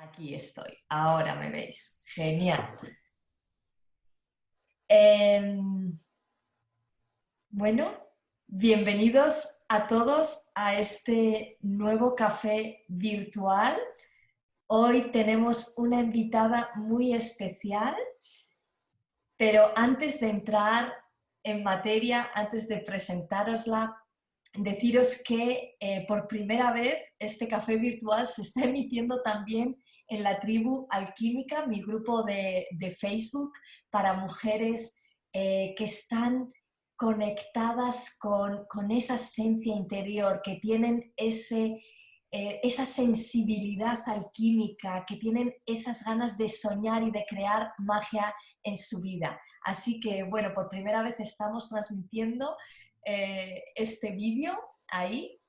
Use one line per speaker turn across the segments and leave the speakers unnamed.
Aquí estoy, ahora me veis. Genial. Bueno, bienvenidos a todos a este nuevo café virtual. Hoy tenemos una invitada muy especial, pero antes de entrar en materia, antes de presentárosla, deciros que por primera vez este café virtual se está emitiendo también en la tribu alquímica, mi grupo de Facebook para mujeres que están conectadas con esa esencia interior, que tienen esa sensibilidad alquímica, que tienen esas ganas de soñar y de crear magia en su vida. Así que, bueno, por primera vez estamos transmitiendo este vídeo ahí,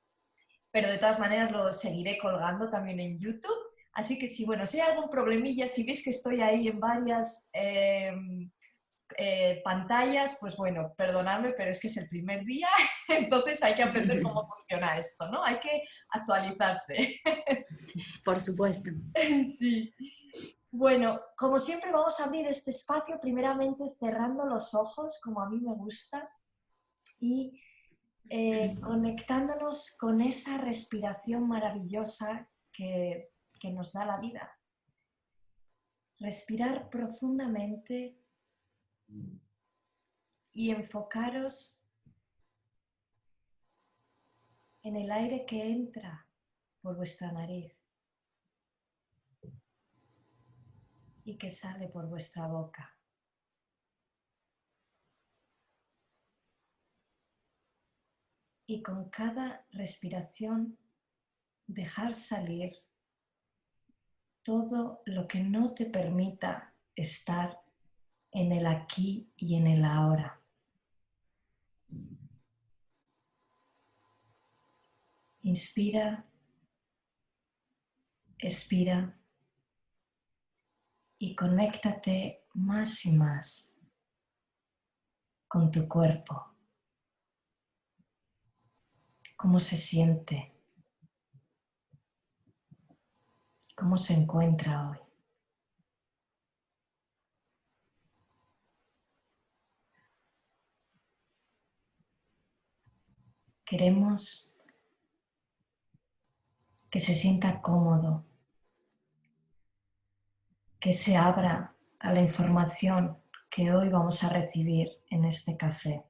pero de todas maneras lo seguiré colgando también en YouTube. Así que si, bueno, si hay algún problemilla, si veis que estoy ahí en varias pantallas, pues bueno, perdonadme, pero es que es el primer día, entonces hay que aprender cómo funciona esto, ¿no? Hay que actualizarse.
Por supuesto.
Sí. Bueno, como siempre vamos a abrir este espacio primeramente cerrando los ojos, como a mí me gusta, y conectándonos con esa respiración maravillosa que nos da la vida. Respirar profundamente y enfocaros en el aire que entra por vuestra nariz y que sale por vuestra boca. Y con cada respiración dejar salir todo lo que no te permita estar en el aquí y en el ahora. Inspira, expira y conéctate más y más con tu cuerpo. ¿Cómo se siente? ¿Cómo se encuentra hoy? Queremos que se sienta cómodo, que se abra a la información que hoy vamos a recibir en este café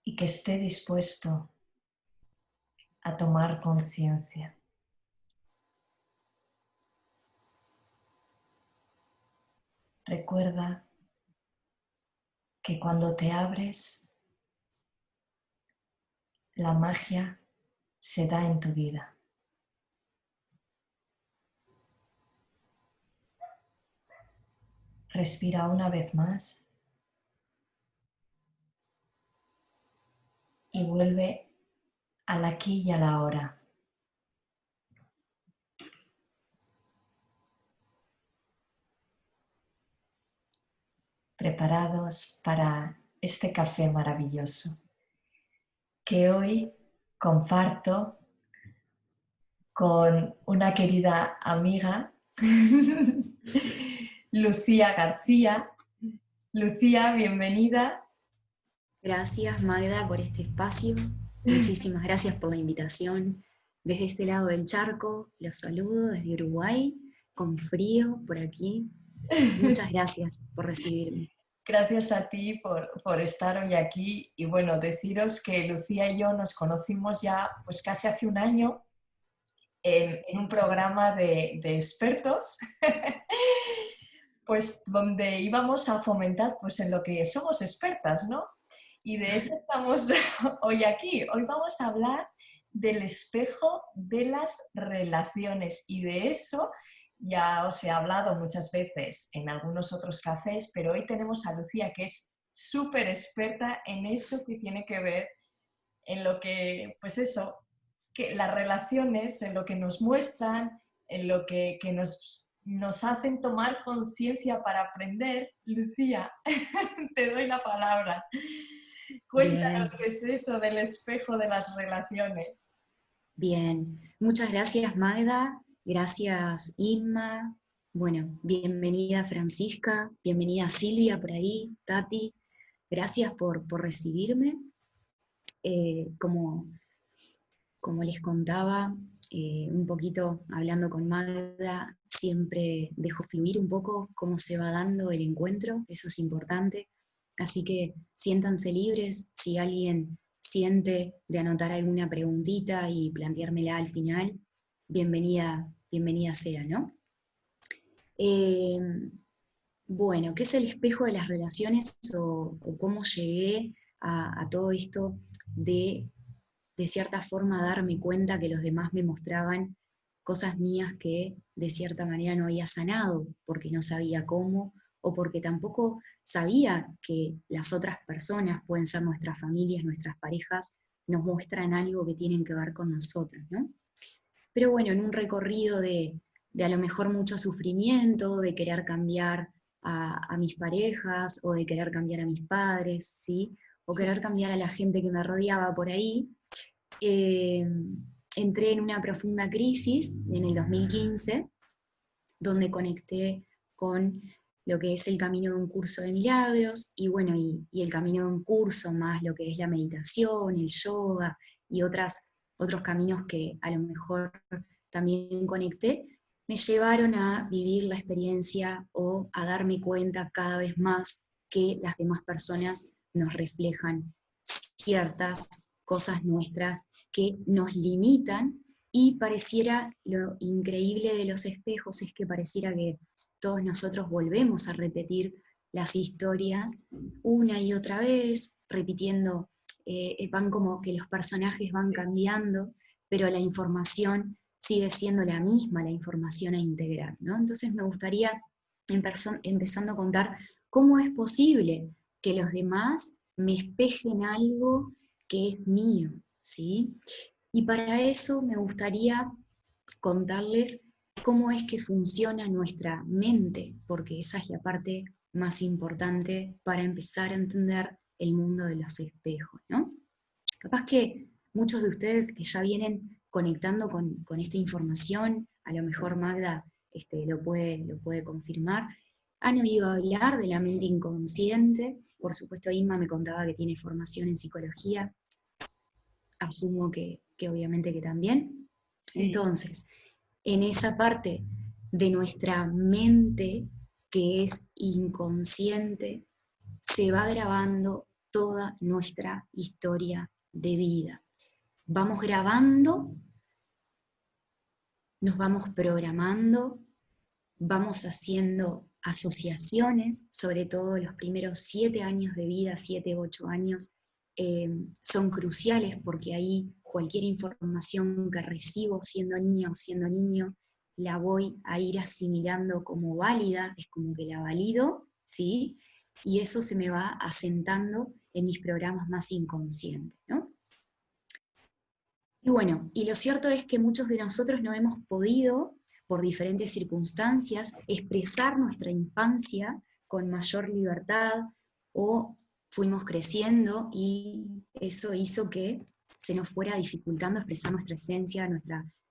y que esté dispuesto a tomar conciencia. Recuerda que cuando te abres, la magia se da en tu vida. Respira una vez más y vuelve al aquí y a la hora. Preparados para este café maravilloso que hoy comparto con una querida amiga, Lucía García. Lucía, bienvenida.
Gracias, Magda, por este espacio. Muchísimas gracias por la invitación. Desde este lado del charco, los saludo desde Uruguay, con frío por aquí. Muchas gracias por recibirme.
Gracias a ti por estar hoy aquí y bueno, deciros que Lucía y yo nos conocimos ya pues casi hace un año en un programa de expertos pues donde íbamos a fomentar pues en lo que somos expertas, ¿no? Y de eso estamos hoy aquí. Hoy vamos a hablar del espejo de las relaciones y de eso ya os he hablado muchas veces en algunos otros cafés, pero hoy tenemos a Lucía que es súper experta en eso que tiene que ver en lo que, pues eso, que las relaciones, en lo que nos muestran, en lo que nos hacen tomar conciencia para aprender. Lucía, te doy la palabra.
Bien,
Cuéntanos qué es eso del espejo de las relaciones.
bien. Muchas gracias, Magda. Gracias, Inma. Bueno, bienvenida Francisca, bienvenida Silvia por ahí, Tati. Gracias por recibirme. Como, como les contaba, un poquito hablando con Magda, siempre dejo fluir un poco cómo se va dando el encuentro, eso es importante. Así que siéntanse libres, si alguien siente de anotar alguna preguntita y planteármela al final, bienvenida, bienvenida sea, ¿no? Eh, bueno, ¿qué es el espejo de las relaciones o cómo llegué a todo esto de cierta forma darme cuenta que los demás me mostraban cosas mías que de cierta manera no había sanado, porque no sabía cómo, o porque tampoco sabía que las otras personas, pueden ser nuestras familias, nuestras parejas, nos muestran algo que tienen que ver con nosotros, ¿no? Pero bueno, en un recorrido de a lo mejor mucho sufrimiento, de querer cambiar a mis parejas, o de querer cambiar a mis padres, ¿sí? O
Sí.
querer cambiar a la gente que me rodeaba por ahí, eh, entré en una profunda crisis en el 2015, donde conecté con lo que es el camino de un curso de milagros, y bueno, y el camino de un curso más lo que es la meditación, el yoga y otros caminos que a lo mejor también conecté, me llevaron a vivir la experiencia o a darme cuenta cada vez más que las demás personas nos reflejan ciertas cosas nuestras que nos limitan, y pareciera, lo increíble de los espejos es que pareciera que todos nosotros volvemos a repetir las historias una y otra vez, repitiendo, van como que los personajes van cambiando, pero la información sigue siendo la misma, la información a integrar, ¿no? Entonces me gustaría, empezando a contar, cómo es posible que los demás me espejen algo que es mío, ¿sí? Y para eso me gustaría contarles cómo es que funciona nuestra mente, porque esa es la parte más importante para empezar a entender el mundo de los espejos, ¿no? Capaz que muchos de ustedes que ya vienen conectando con esta información, a lo mejor Magda lo puede confirmar, han oído hablar de la mente inconsciente. Por supuesto, Inma me contaba que tiene formación en psicología, asumo que obviamente que también.
Sí.
Entonces, en esa parte de nuestra mente que es inconsciente, se va grabando toda nuestra historia de vida. Vamos grabando, nos vamos programando, vamos haciendo asociaciones, sobre todo los primeros 7 años de vida, 7, 8 años, son cruciales porque ahí cualquier información que recibo siendo niña o siendo niño, la voy a ir asimilando como válida, es como que la valido, ¿sí? Y eso se me va asentando en mis programas más inconscientes, ¿no? Y bueno, y lo cierto es que muchos de nosotros no hemos podido, por diferentes circunstancias, expresar nuestra infancia con mayor libertad, o fuimos creciendo y eso hizo que se nos fuera dificultando expresar nuestra esencia,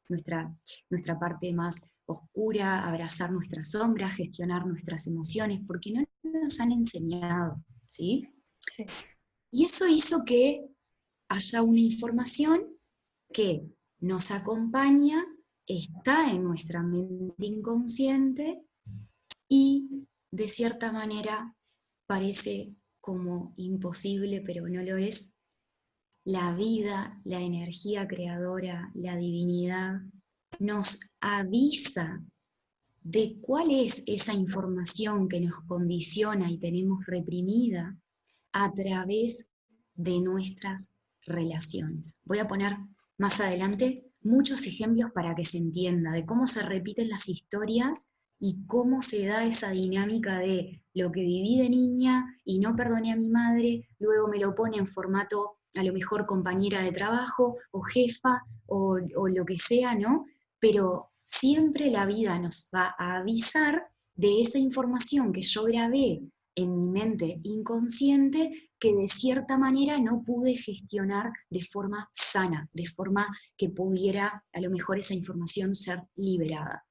nuestra parte más oscura, abrazar nuestras sombras, gestionar nuestras emociones, porque no nos han enseñado, ¿sí?
Sí.
Y eso hizo que haya una información que nos acompaña, está en nuestra mente inconsciente y de cierta manera parece como imposible, pero no lo es. La vida, la energía creadora, la divinidad nos avisa de cuál es esa información que nos condiciona y tenemos reprimida a través de nuestras relaciones. Voy a poner más adelante muchos ejemplos para que se entienda de cómo se repiten las historias y cómo se da esa dinámica de lo que viví de niña y no perdoné a mi madre, luego me lo pone en formato a lo mejor compañera de trabajo o jefa o lo que sea, ¿no? Pero siempre la vida nos va a avisar de esa información que yo grabé en mi mente inconsciente que de cierta manera no pude gestionar de forma sana, de forma que pudiera a lo mejor esa información ser liberada.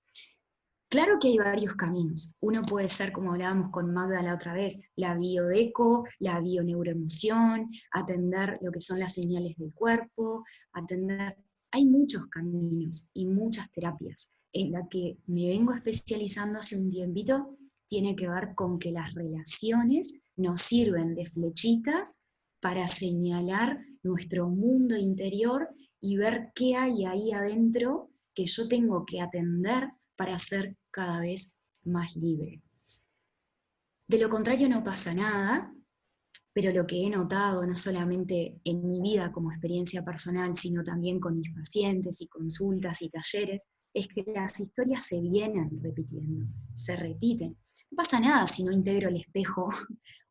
Claro que hay varios caminos. Uno puede ser, como hablábamos con Magda la otra vez, la biodeco, la bioneuroemoción, atender lo que son las señales del cuerpo, atender... Hay muchos caminos y muchas terapias. En la que me vengo especializando hace un tiempito tiene que ver con que las relaciones nos sirven de flechitas para señalar nuestro mundo interior y ver qué hay ahí adentro que yo tengo que atender para ser cada vez más libre. De lo contrario no pasa nada, pero lo que he notado, no solamente en mi vida como experiencia personal, sino también con mis pacientes y consultas y talleres, es que las historias se vienen repitiendo, se repiten. No pasa nada si no integro el espejo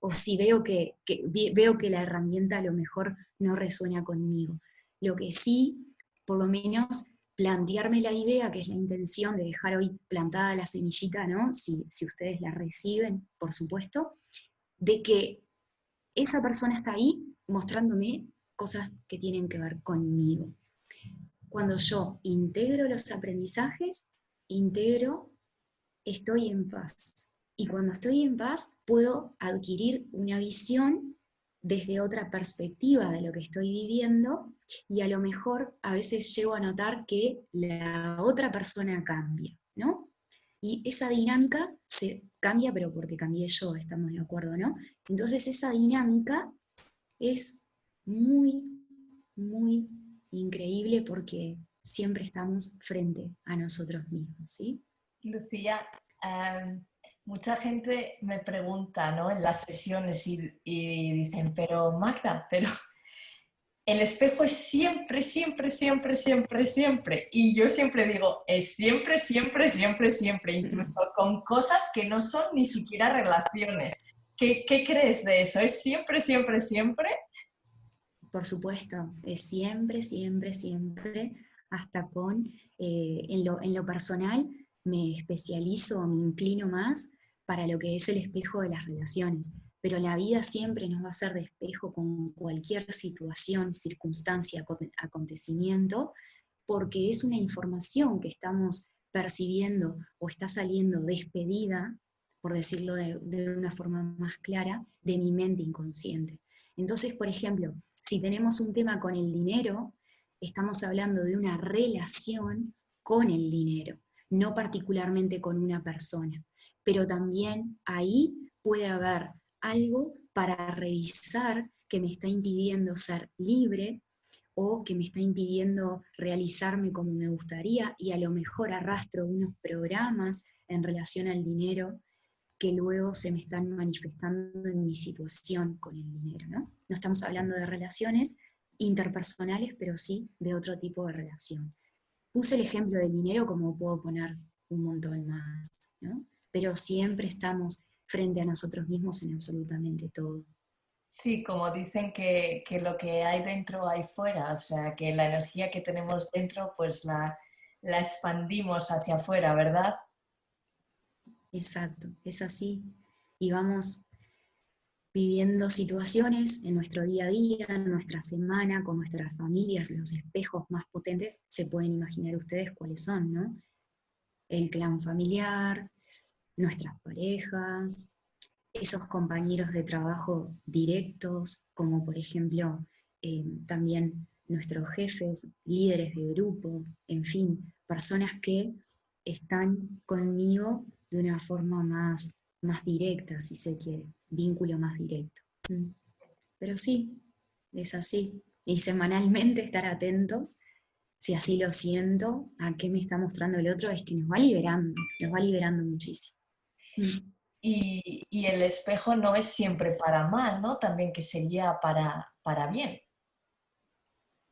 o si veo veo que la herramienta a lo mejor no resuena conmigo. Lo que sí, por lo menos, plantearme la idea, que es la intención de dejar hoy plantada la semillita, ¿no? Si ustedes la reciben, por supuesto, de que esa persona está ahí mostrándome cosas que tienen que ver conmigo. Cuando yo integro los aprendizajes, estoy en paz. Y cuando estoy en paz, puedo adquirir una visión desde otra perspectiva de lo que estoy viviendo, y a lo mejor a veces llego a notar que la otra persona cambia, ¿no? Y esa dinámica se cambia, pero porque cambié yo, estamos de acuerdo, ¿no? Entonces esa dinámica es muy, muy increíble porque siempre estamos frente a nosotros mismos, ¿sí?
Lucía, mucha gente me pregunta, ¿no? En las sesiones y dicen, pero Magda, pero el espejo es siempre, siempre, siempre, siempre, siempre. Y yo siempre digo, es siempre, siempre, siempre, siempre, incluso con cosas que no son ni siquiera relaciones. ¿Qué crees de eso? ¿Es siempre, siempre, siempre?
Por supuesto, es siempre, siempre, siempre, hasta con, en lo personal, me especializo, me inclino más para lo que es el espejo de las relaciones, pero la vida siempre nos va a ser de espejo con cualquier situación, circunstancia, acontecimiento, porque es una información que estamos percibiendo o está saliendo despedida, por decirlo de una forma más clara, de mi mente inconsciente. Entonces, por ejemplo, si tenemos un tema con el dinero, estamos hablando de una relación con el dinero, no particularmente con una persona. Pero también ahí puede haber algo para revisar que me está impidiendo ser libre o que me está impidiendo realizarme como me gustaría, y a lo mejor arrastro unos programas en relación al dinero que luego se me están manifestando en mi situación con el dinero, ¿no? No estamos hablando de relaciones interpersonales, pero sí de otro tipo de relación. Puse el ejemplo del dinero, como puedo poner un montón más, ¿no? Pero siempre estamos frente a nosotros mismos en absolutamente todo.
Sí, como dicen que lo que hay dentro hay fuera, o sea, que la energía que tenemos dentro, pues la expandimos hacia afuera, ¿verdad?
Exacto, es así. Y vamos viviendo situaciones en nuestro día a día, en nuestra semana, con nuestras familias. Los espejos más potentes se pueden imaginar ustedes cuáles son, ¿no? El clan familiar, nuestras parejas, esos compañeros de trabajo directos, como por ejemplo también nuestros jefes, líderes de grupo, en fin, personas que están conmigo de una forma más directa, si se quiere, vínculo más directo. Pero sí, es así. Y semanalmente estar atentos, si así lo siento, a qué me está mostrando el otro, es que nos va liberando muchísimo.
Y el espejo no es siempre para mal, ¿no? También que sería para bien.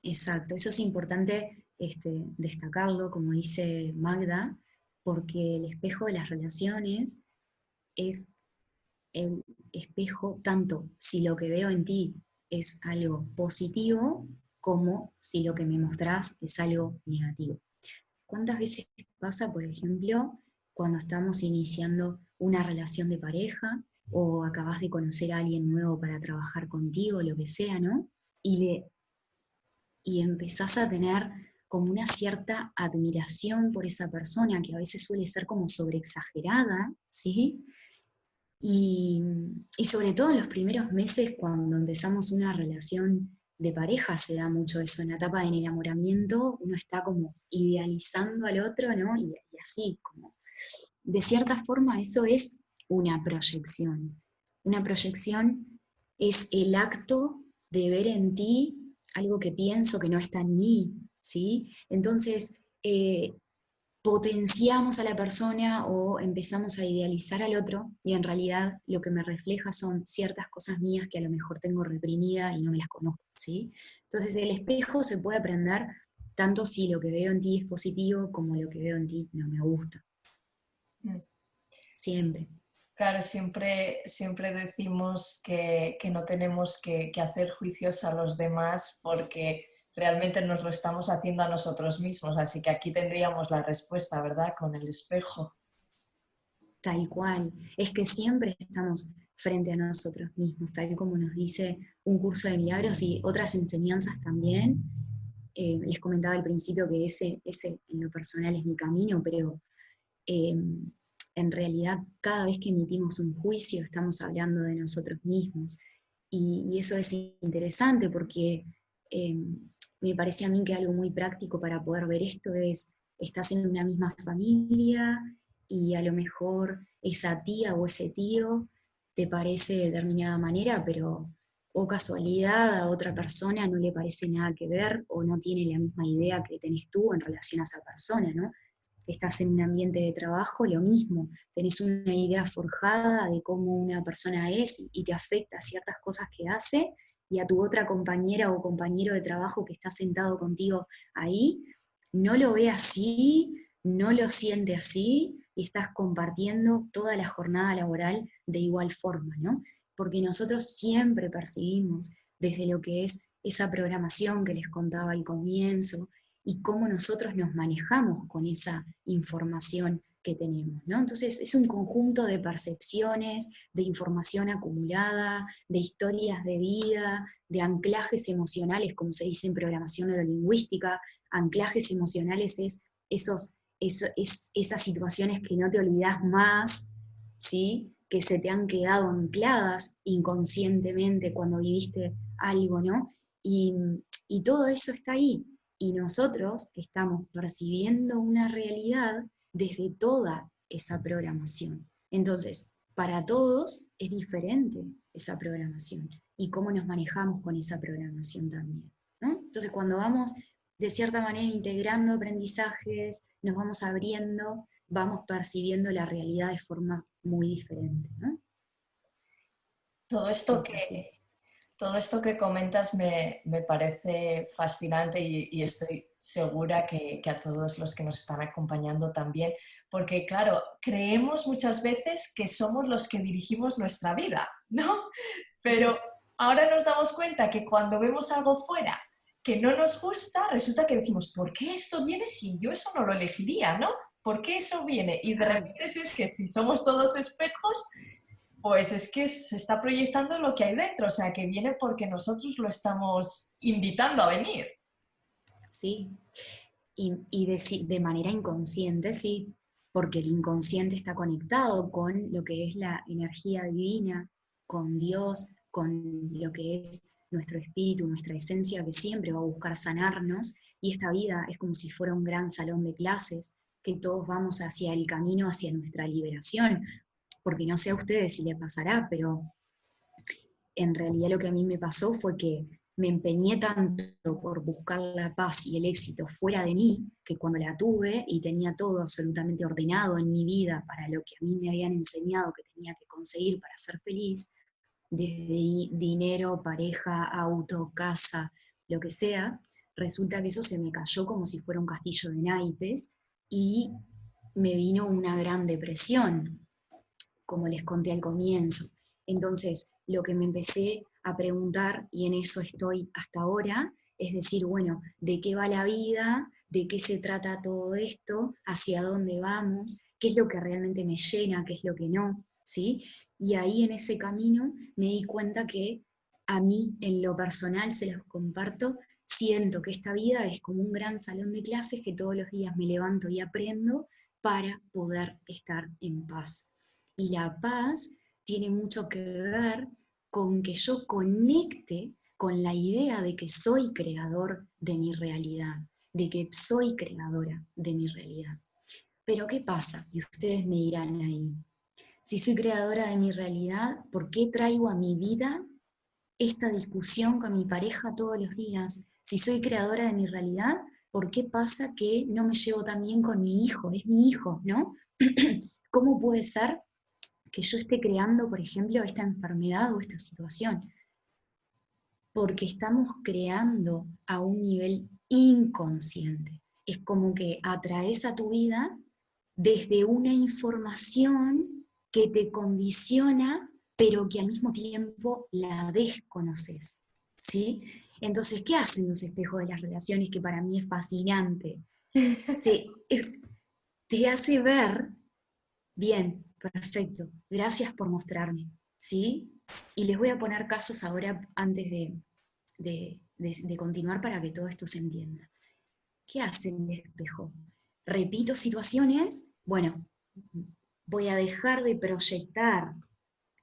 Exacto, eso es importante destacarlo, como dice Magda, porque el espejo de las relaciones es el espejo tanto si lo que veo en ti es algo positivo, como si lo que me mostrás es algo negativo. ¿Cuántas veces pasa, por ejemplo, cuando estamos iniciando una relación de pareja o acabas de conocer a alguien nuevo para trabajar contigo, lo que sea, ¿no? Y empezás a tener como una cierta admiración por esa persona, que a veces suele ser como sobreexagerada, ¿sí? Y, y sobre todo en los primeros meses, cuando empezamos una relación de pareja, se da mucho eso. En la etapa del enamoramiento, uno está como idealizando al otro, ¿no? Y así, como, de cierta forma, eso es una proyección. Una proyección es el acto de ver en ti algo que pienso que no está en mí, ¿sí? Entonces, potenciamos a la persona o empezamos a idealizar al otro y en realidad lo que me refleja son ciertas cosas mías que a lo mejor tengo reprimida y no me las conozco, ¿sí? Entonces el espejo se puede aprender tanto si lo que veo en ti es positivo como lo que veo en ti no me gusta,
Mm.
siempre.
Claro, siempre decimos que no tenemos que hacer juicios a los demás porque realmente nos lo estamos haciendo a nosotros mismos. Así que aquí tendríamos la respuesta, ¿verdad? Con el espejo.
Tal cual. Es que siempre estamos frente a nosotros mismos, tal como nos dice un curso de milagros y otras enseñanzas también. Les comentaba al principio que ese en lo personal es mi camino, pero eh, en realidad cada vez que emitimos un juicio estamos hablando de nosotros mismos. Y eso es interesante porque eh, me parece a mí que algo muy práctico para poder ver esto es, estás en una misma familia y a lo mejor esa tía o ese tío te parece de determinada manera, pero o casualidad a otra persona no le parece nada que ver o no tiene la misma idea que tenés tú en relación a esa persona, ¿no? Estás en un ambiente de trabajo, lo mismo, tenés una idea forjada de cómo una persona es y te afecta ciertas cosas que hace, y a tu otra compañera o compañero de trabajo que está sentado contigo ahí, no lo ve así, no lo siente así, y estás compartiendo toda la jornada laboral de igual forma, ¿no? Porque nosotros siempre percibimos desde lo que es esa programación que les contaba al comienzo, y cómo nosotros nos manejamos con esa información que tenemos, ¿no? Entonces es un conjunto de percepciones, de información acumulada, de historias de vida, de anclajes emocionales, como se dice en programación neurolingüística. Anclajes emocionales es esas situaciones que no te olvidas más, ¿sí? Que se te han quedado ancladas inconscientemente cuando viviste algo, ¿no? Y, y todo eso está ahí, y nosotros estamos percibiendo una realidad desde toda esa programación. Entonces, para todos es diferente esa programación y cómo nos manejamos con esa programación también, ¿no? Entonces, cuando vamos de cierta manera integrando aprendizajes, nos vamos abriendo, vamos percibiendo la realidad de forma muy diferente, ¿no?
Todo esto
Es así.
que, todo esto que comentas me parece fascinante y estoy segura que a todos los que nos están acompañando también, porque claro, creemos muchas veces que somos los que dirigimos nuestra vida, ¿no? Pero ahora nos damos cuenta que cuando vemos algo fuera que no nos gusta, resulta que decimos, ¿por qué esto viene si yo eso no lo elegiría, ¿no? ¿Por qué eso viene? Y de repente
Exacto.
es que si somos todos espejos, pues es que se está proyectando lo que hay dentro, o sea, que viene porque nosotros lo estamos invitando a venir.
Sí, y de manera inconsciente, sí, porque el inconsciente está conectado con lo que es la energía divina, con Dios, con lo que es nuestro espíritu, nuestra esencia, que siempre va a buscar sanarnos, y esta vida es como si fuera un gran salón de clases, que todos vamos hacia el camino, hacia nuestra liberación, porque no sé a ustedes si les pasará, pero en realidad lo que a mí me pasó fue que me empeñé tanto por buscar la paz y el éxito fuera de mí, que cuando la tuve y tenía todo absolutamente ordenado en mi vida para lo que a mí me habían enseñado que tenía que conseguir para ser feliz, desde dinero, pareja, auto, casa, lo que sea, resulta que eso se me cayó como si fuera un castillo de naipes y me vino una gran depresión, como les conté al comienzo. Entonces, lo que me empecé a preguntar, y en eso estoy hasta ahora, es decir, bueno, ¿de qué va la vida? ¿De qué se trata todo esto? ¿Hacia dónde vamos? ¿Qué es lo que realmente me llena? ¿Qué es lo que no? ¿Sí? Y ahí en ese camino me di cuenta que a mí, en lo personal, se los comparto, siento que esta vida es como un gran salón de clases que todos los días me levanto y aprendo para poder estar en paz. Y la paz tiene mucho que ver con que yo conecte con la idea de que soy creador de mi realidad, de que soy creadora de mi realidad. Pero ¿qué pasa? Y ustedes me dirán ahí, si soy creadora de mi realidad, ¿por qué traigo a mi vida esta discusión con mi pareja todos los días? Si soy creadora de mi realidad, ¿por qué pasa que no me llevo tan bien con mi hijo? Es mi hijo, ¿no? ¿Cómo puede ser que yo esté creando, por ejemplo, esta enfermedad o esta situación? Porque estamos creando a un nivel inconsciente. Es como que atraes a tu vida desde una información que te condiciona, pero que al mismo tiempo la desconoces, ¿sí? Entonces, ¿qué hacen los espejos de las relaciones? Que para mí es fascinante. Te, te hace ver, bien, perfecto, gracias por mostrarme, ¿sí? Y les voy a poner casos ahora antes de continuar para que todo esto se entienda. ¿Qué hace el espejo? Repito situaciones, bueno, voy a dejar de proyectar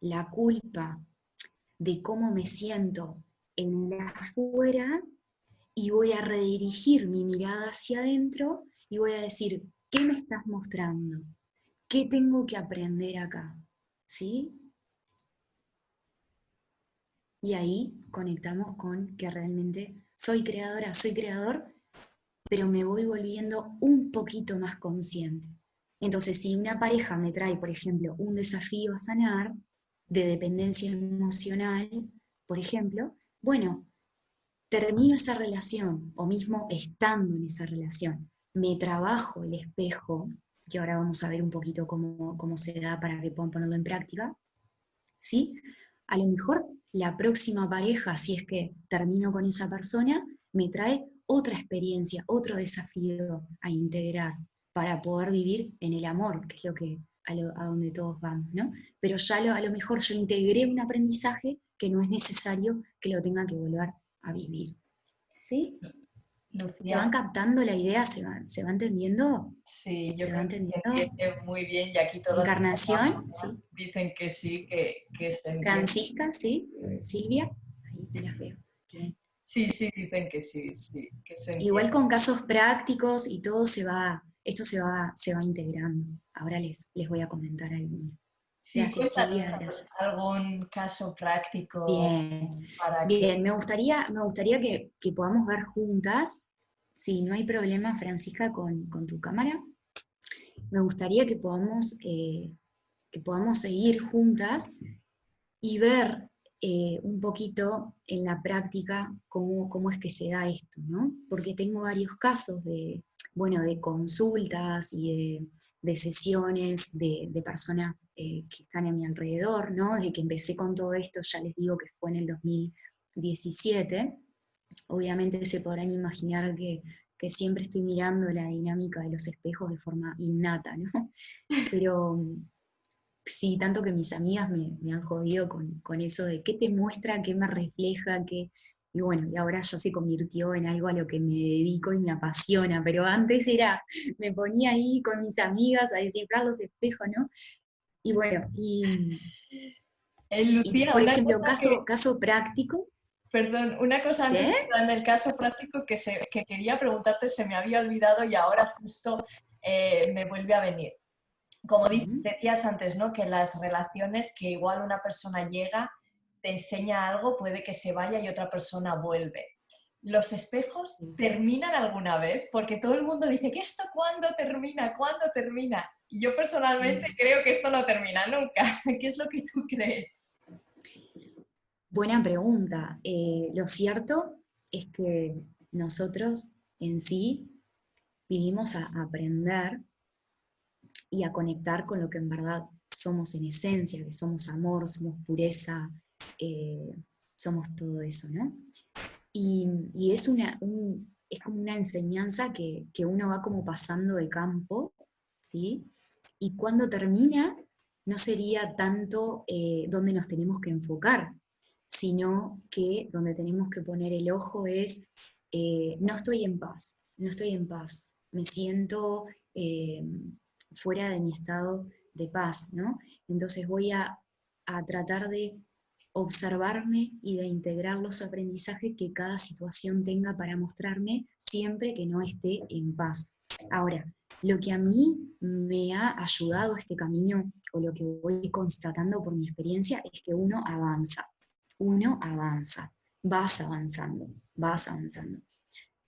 la culpa de cómo me siento en la afuera y voy a redirigir mi mirada hacia adentro y voy a decir, ¿qué me estás mostrando? ¿Qué tengo que aprender acá? ¿Sí? Y ahí conectamos con que realmente soy creadora, soy creador, pero me voy volviendo un poquito más consciente. Entonces, si una pareja me trae, por ejemplo, un desafío a sanar de dependencia emocional, por ejemplo, bueno, termino esa relación, o mismo estando en esa relación, me trabajo el espejo, que ahora vamos a ver un poquito cómo se da para que puedan ponerlo en práctica, ¿sí? A lo mejor la próxima pareja, si es que termino con esa persona, me trae otra experiencia, otro desafío a integrar para poder vivir en el amor, que es lo que a donde todos vamos, ¿no? Pero ya a lo mejor yo integré un aprendizaje que no es necesario que lo tenga que volver a vivir, ¿sí? ¿Se
Lucía,
van captando la idea? ¿Se va entendiendo?
sí, yo
¿Se va
creo que se
entendiendo?
entiende muy bien y aquí todos
Encarnación, ¿sí?
dicen que sí, que se entiende.
Francisca, ¿sí? Silvia, ahí me las veo. Bien.
Sí, sí, dicen que sí, sí, que se
Igual
entiende.
con casos prácticos y todo esto se va integrando. Ahora les voy a comentar alguno.
Sí,
Gracias,
cuéntanos
Silvia, gracias.
algún caso práctico
Bien,
para que...
bien, me gustaría que podamos ver juntas, si no hay problema, Francisca, con tu cámara, me gustaría que podamos seguir juntas y ver un poquito en la práctica cómo es que se da esto, ¿no? Porque tengo varios casos de consultas y de sesiones de personas que están a mi alrededor, ¿no? Desde que empecé con todo esto, ya les digo que fue en el 2017. Obviamente se podrán imaginar que siempre estoy mirando la dinámica de los espejos de forma innata, ¿no? Pero sí, tanto que mis amigas me han jodido con eso de qué te muestra, qué me refleja, y bueno, y ahora ya se convirtió en algo a lo que me dedico y me apasiona, pero antes me ponía ahí con mis amigas a descifrar los espejos, ¿no? Y bueno, y
Lucía,
por
una
ejemplo,
cosa que,
caso práctico,
perdón, una cosa antes de
¿qué?
entrar en el caso práctico que quería preguntarte, se me había olvidado y ahora justo me vuelve a venir. Como
Mm,
decías antes, ¿no? Que las relaciones que igual una persona llega, te enseña algo, puede que se vaya y otra persona vuelve. ¿Los espejos
sí.
terminan alguna vez? Porque todo el mundo dice que esto cuándo termina, cuándo termina. Y yo personalmente
Mm.
creo que esto no termina nunca. ¿Qué es lo que tú crees?
Buena pregunta. Lo cierto es que nosotros en sí vinimos a aprender y a conectar con lo que en verdad somos en esencia, que somos amor, somos pureza, eh, somos todo eso, ¿no? Y es como una enseñanza que uno va como pasando de campo, ¿sí? Y cuando termina, no sería tanto donde nos tenemos que enfocar, sino que donde tenemos que poner el ojo es, no estoy en paz, no estoy en paz, me siento fuera de mi estado de paz, ¿no? Entonces voy a tratar de observarme y de integrar los aprendizajes que cada situación tenga para mostrarme siempre que no esté en paz. Ahora, lo que a mí me ha ayudado este camino, o lo que voy constatando por mi experiencia, es que uno avanza, vas avanzando, vas avanzando.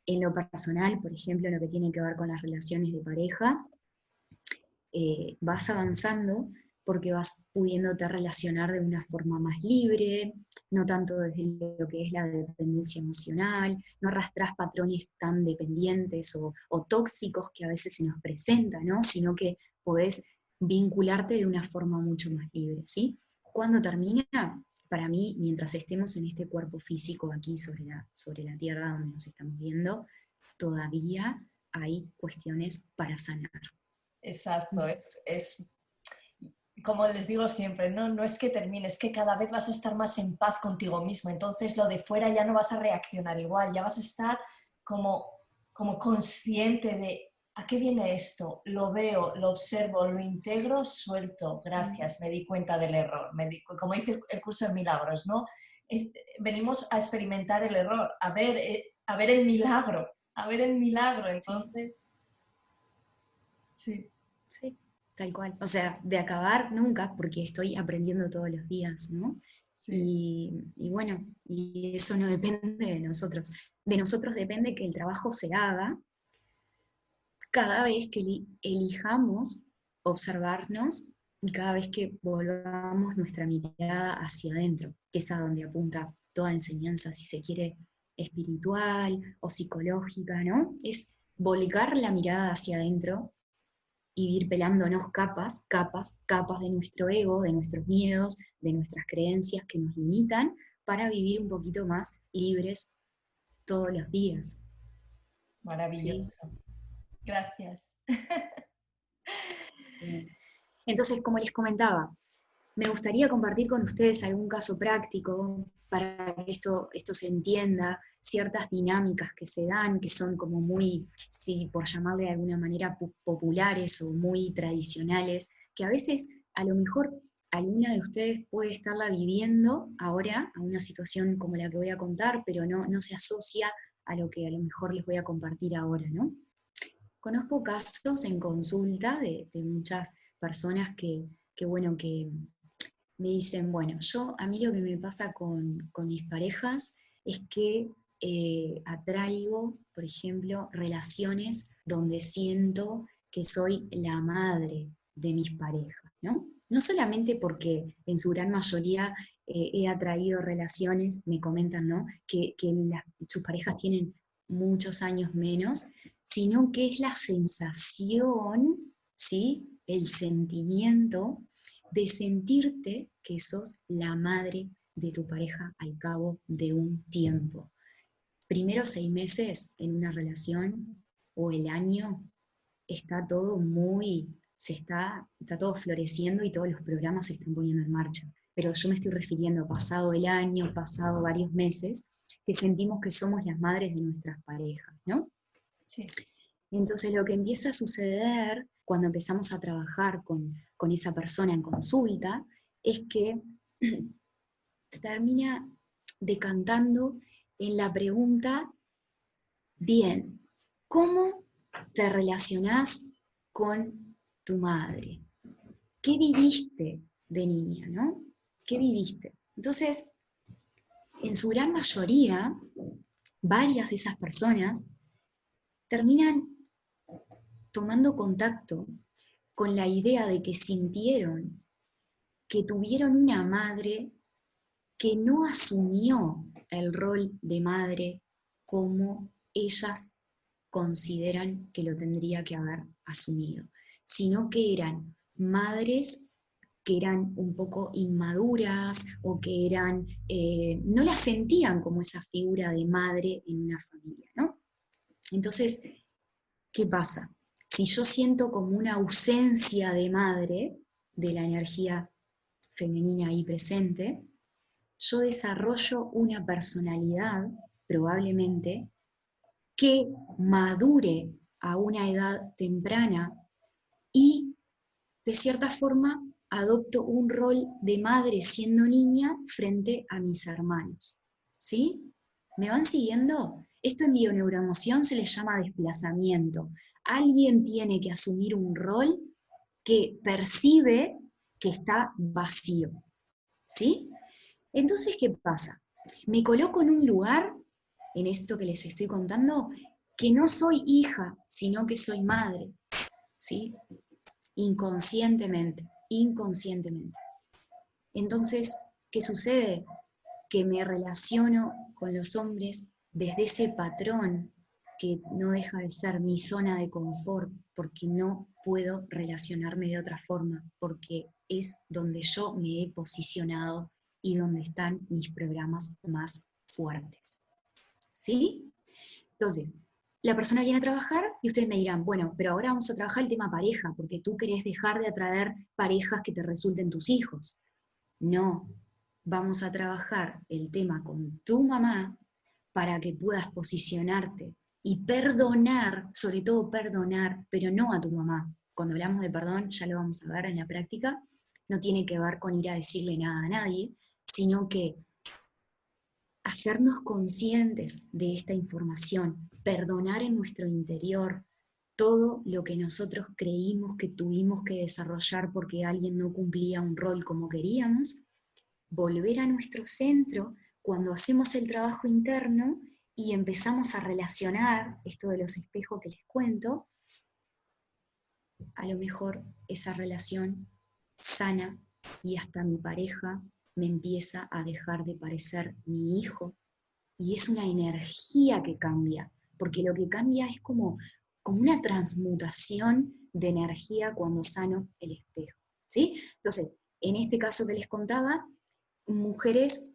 En lo personal, por ejemplo, en lo que tiene que ver con las relaciones de pareja, vas avanzando porque vas pudiéndote relacionar de una forma más libre, no tanto desde lo que es la dependencia emocional, no arrastras patrones tan dependientes o tóxicos que a veces se nos presentan, ¿no? Sino que podés vincularte de una forma mucho más libre, ¿sí? ¿Cuándo termina? Para mí, mientras estemos en este cuerpo físico aquí sobre la tierra donde nos estamos viendo, todavía hay cuestiones para sanar.
Exacto, es como les digo siempre, no es que termine, es que cada vez vas a estar más en paz contigo mismo, entonces lo de fuera ya no vas a reaccionar igual, ya vas a estar como consciente de a qué viene esto, lo veo, lo observo, lo integro, suelto, gracias, me di cuenta del error, como dice el curso de milagros, ¿no? Venimos a experimentar el error, a ver el milagro, entonces, sí.
Sí, tal cual. O sea, de acabar nunca, porque estoy aprendiendo todos los días, ¿no?
Sí.
Y bueno, y eso no depende de nosotros. De nosotros depende que el trabajo se haga cada vez que elijamos observarnos y cada vez que volvamos nuestra mirada hacia adentro, que es a donde apunta toda enseñanza, si se quiere, espiritual o psicológica, ¿no? Es volcar la mirada hacia adentro y ir pelándonos capas, capas, capas de nuestro ego, de nuestros miedos, de nuestras creencias que nos limitan para vivir un poquito más libres todos los días. ¿Sí?
Maravilloso. Gracias.
Entonces, como les comentaba, me gustaría compartir con ustedes algún caso práctico para que esto se entienda, ciertas dinámicas que se dan, que son como muy, sí, por llamarle de alguna manera, populares o muy tradicionales, que a veces a lo mejor alguna de ustedes puede estarla viviendo ahora, a una situación como la que voy a contar, pero no se asocia a lo que a lo mejor les voy a compartir ahora, ¿no? Conozco casos en consulta de muchas personas bueno, que me dicen, bueno, a mí lo que me pasa con mis parejas es que atraigo, por ejemplo, relaciones donde siento que soy la madre de mis parejas, ¿no? No solamente porque en su gran mayoría he atraído relaciones, me comentan, ¿no? Que sus parejas tienen muchos años menos, sino que es la sensación, ¿sí? El sentimiento de sentirte que sos la madre de tu pareja al cabo de un tiempo. Primero 6 meses en una relación o el año, está todo está todo floreciendo y todos los programas se están poniendo en marcha. Pero yo me estoy refiriendo pasado el año, pasado varios meses, que sentimos que somos las madres de nuestras parejas, ¿no?
Sí.
Entonces lo que empieza a suceder cuando empezamos a trabajar con esa persona en consulta es que termina decantando en la pregunta, bien, ¿cómo te relacionás con tu madre? ¿Qué viviste de niña, no? ¿Qué viviste? Entonces, en su gran mayoría, varias de esas personas terminan tomando contacto con la idea de que sintieron que tuvieron una madre que no asumió el rol de madre como ellas consideran que lo tendría que haber asumido, sino que eran madres que eran un poco inmaduras o que no las sentían como esa figura de madre en una familia, ¿no? Entonces, ¿qué pasa? Si yo siento como una ausencia de madre, de la energía femenina ahí presente, yo desarrollo una personalidad, probablemente, que madure a una edad temprana y, de cierta forma, adopto un rol de madre siendo niña frente a mis hermanos. ¿Sí? ¿Me van siguiendo? Esto en bioneuroemoción se le llama desplazamiento. Alguien tiene que asumir un rol que percibe que está vacío. ¿Sí? Entonces, ¿qué pasa? Me coloco en un lugar, en esto que les estoy contando, que no soy hija, sino que soy madre. ¿Sí? Inconscientemente, inconscientemente. Entonces, ¿qué sucede? Que me relaciono con los hombres desde ese patrón que no deja de ser mi zona de confort, porque no puedo relacionarme de otra forma, porque es donde yo me he posicionado y donde están mis programas más fuertes. ¿Sí? Entonces, la persona viene a trabajar y ustedes me dirán, bueno, pero ahora vamos a trabajar el tema pareja, porque tú querés dejar de atraer parejas que te resulten tus hijos. No, vamos a trabajar el tema con tu mamá para que puedas posicionarte y perdonar, sobre todo perdonar, pero no a tu mamá. Cuando hablamos de perdón, ya lo vamos a ver en la práctica, no tiene que ver con ir a decirle nada a nadie, sino que hacernos conscientes de esta información, perdonar en nuestro interior todo lo que nosotros creímos que tuvimos que desarrollar porque alguien no cumplía un rol como queríamos, volver a nuestro centro cuando hacemos el trabajo interno y empezamos a relacionar esto de los espejos que les cuento, a lo mejor esa relación sana y hasta mi pareja me empieza a dejar de parecer mi hijo. Y es una energía que cambia, porque lo que cambia es como una transmutación de energía cuando sano el espejo. ¿Sí? Entonces, en este caso que les contaba, mujeres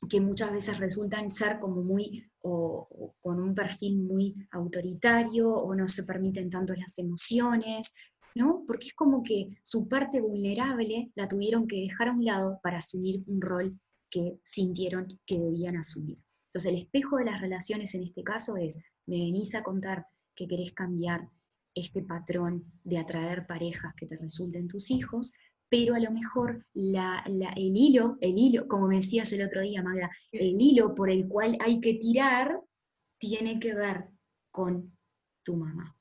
que muchas veces resultan ser como muy, o con un perfil muy autoritario, o no se permiten tanto las emociones, ¿no? Porque es como que su parte vulnerable la tuvieron que dejar a un lado para asumir un rol que sintieron que debían asumir. Entonces el espejo de las relaciones en este caso es, me venís a contar que querés cambiar este patrón de atraer parejas que te resulten tus hijos, pero a lo mejor el hilo, como me decías el otro día, Magda, el hilo por el cual hay que tirar tiene que ver con tu mamá.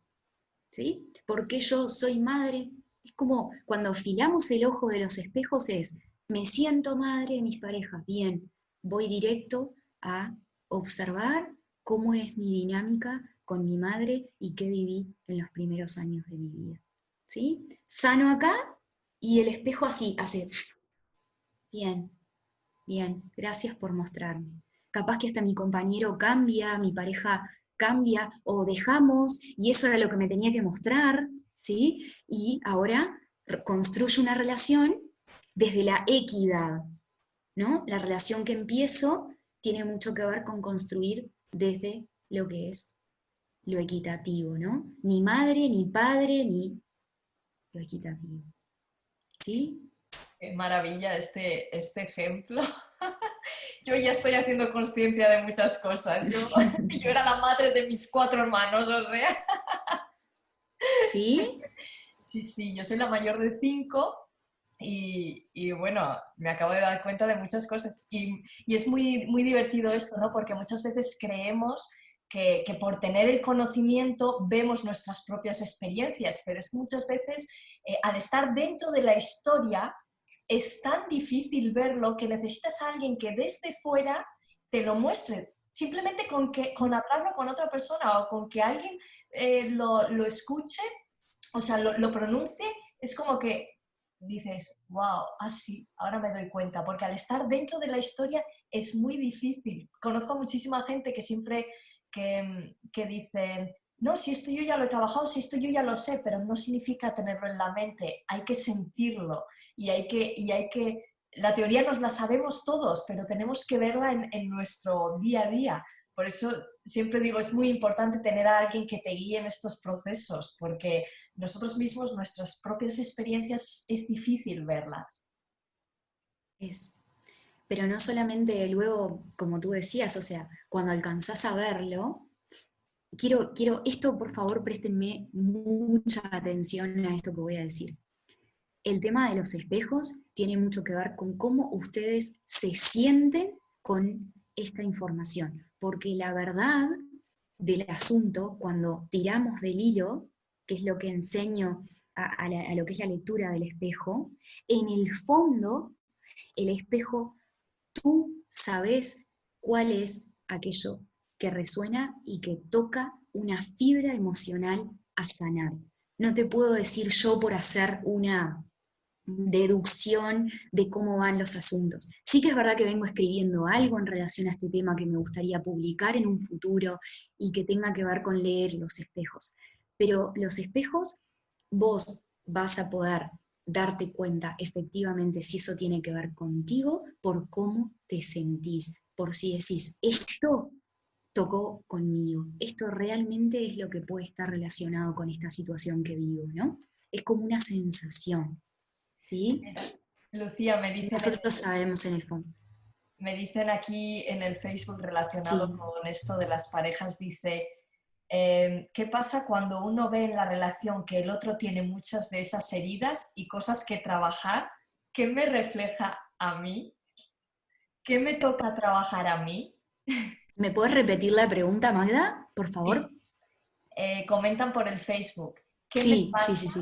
¿Sí? Porque yo soy madre. Es como cuando afilamos el ojo de los espejos es, me siento madre de mis parejas, bien, voy directo a observar cómo es mi dinámica con mi madre y qué viví en los primeros años de mi vida. ¿Sí? Sano acá y el espejo así, hace, bien, bien, gracias por mostrarme. Capaz que hasta mi compañero cambia, mi pareja cambia, o dejamos, y eso era lo que me tenía que mostrar, ¿sí? Y ahora construyo una relación desde la equidad, ¿no? La relación que empiezo tiene mucho que ver con construir desde lo que es lo equitativo, ¿no? Ni madre, ni padre, ni lo equitativo. ¿Sí?
Qué maravilla este ejemplo. Yo ya estoy haciendo conciencia de muchas cosas. Yo era la madre de mis 4 hermanos, o sea.
¿Sí?
Sí, sí, yo soy la mayor de 5 y bueno, me acabo de dar cuenta de muchas cosas. Y es muy, muy divertido esto, ¿no? Porque muchas veces creemos que por tener el conocimiento vemos nuestras propias experiencias, pero es que muchas veces al estar dentro de la historia es tan difícil verlo que necesitas a alguien que desde fuera te lo muestre. Simplemente con hablarlo con otra persona o con que alguien lo escuche, o sea, lo pronuncie, es como que dices, wow, así, ahora me doy cuenta, porque al estar dentro de la historia es muy difícil. Conozco a muchísima gente que siempre que dicen, no, si esto yo ya lo he trabajado, si esto yo ya lo sé, pero no significa tenerlo en la mente, hay que sentirlo y hay que la teoría nos la sabemos todos, pero tenemos que verla en nuestro día a día, Por eso siempre digo, es muy importante tener a alguien que te guíe en estos procesos, porque nosotros mismos, nuestras propias experiencias, es difícil verlas.
Es, pero no solamente luego, como tú decías, o sea, cuando alcanzás a verlo, esto por favor préstenme mucha atención a esto que voy a decir. El tema de los espejos tiene mucho que ver con cómo ustedes se sienten con esta información, porque la verdad del asunto, cuando tiramos del hilo, que es lo que enseño a lo que es la lectura del espejo, en el fondo, el espejo, tú sabes cuál es aquello que resuena y que toca una fibra emocional a sanar. No te puedo decir yo por hacer una deducción de cómo van los asuntos. Sí que es verdad que vengo escribiendo algo en relación a este tema que me gustaría publicar en un futuro y que tenga que ver con leer los espejos. Pero los espejos, vos vas a poder darte cuenta efectivamente si eso tiene que ver contigo por cómo te sentís, por si decís, esto tocó conmigo, esto realmente es lo que puede estar relacionado con esta situación que vivo, ¿no? Es como una sensación. ¿Sí?
Lucía,
Nosotros sabemos en el fondo.
me dicen aquí en el Facebook relacionado
Sí,
con esto de las parejas, dice, ¿qué pasa cuando uno ve en la relación que el otro tiene muchas de esas heridas y cosas que trabajar? ¿Qué me refleja a mí? ¿Qué me toca trabajar a mí?
¿me puedes repetir la pregunta, Magda, por favor?
Sí, comentan por el Facebook. ¿Qué me
Sí, sí,
pasa?
sí, sí.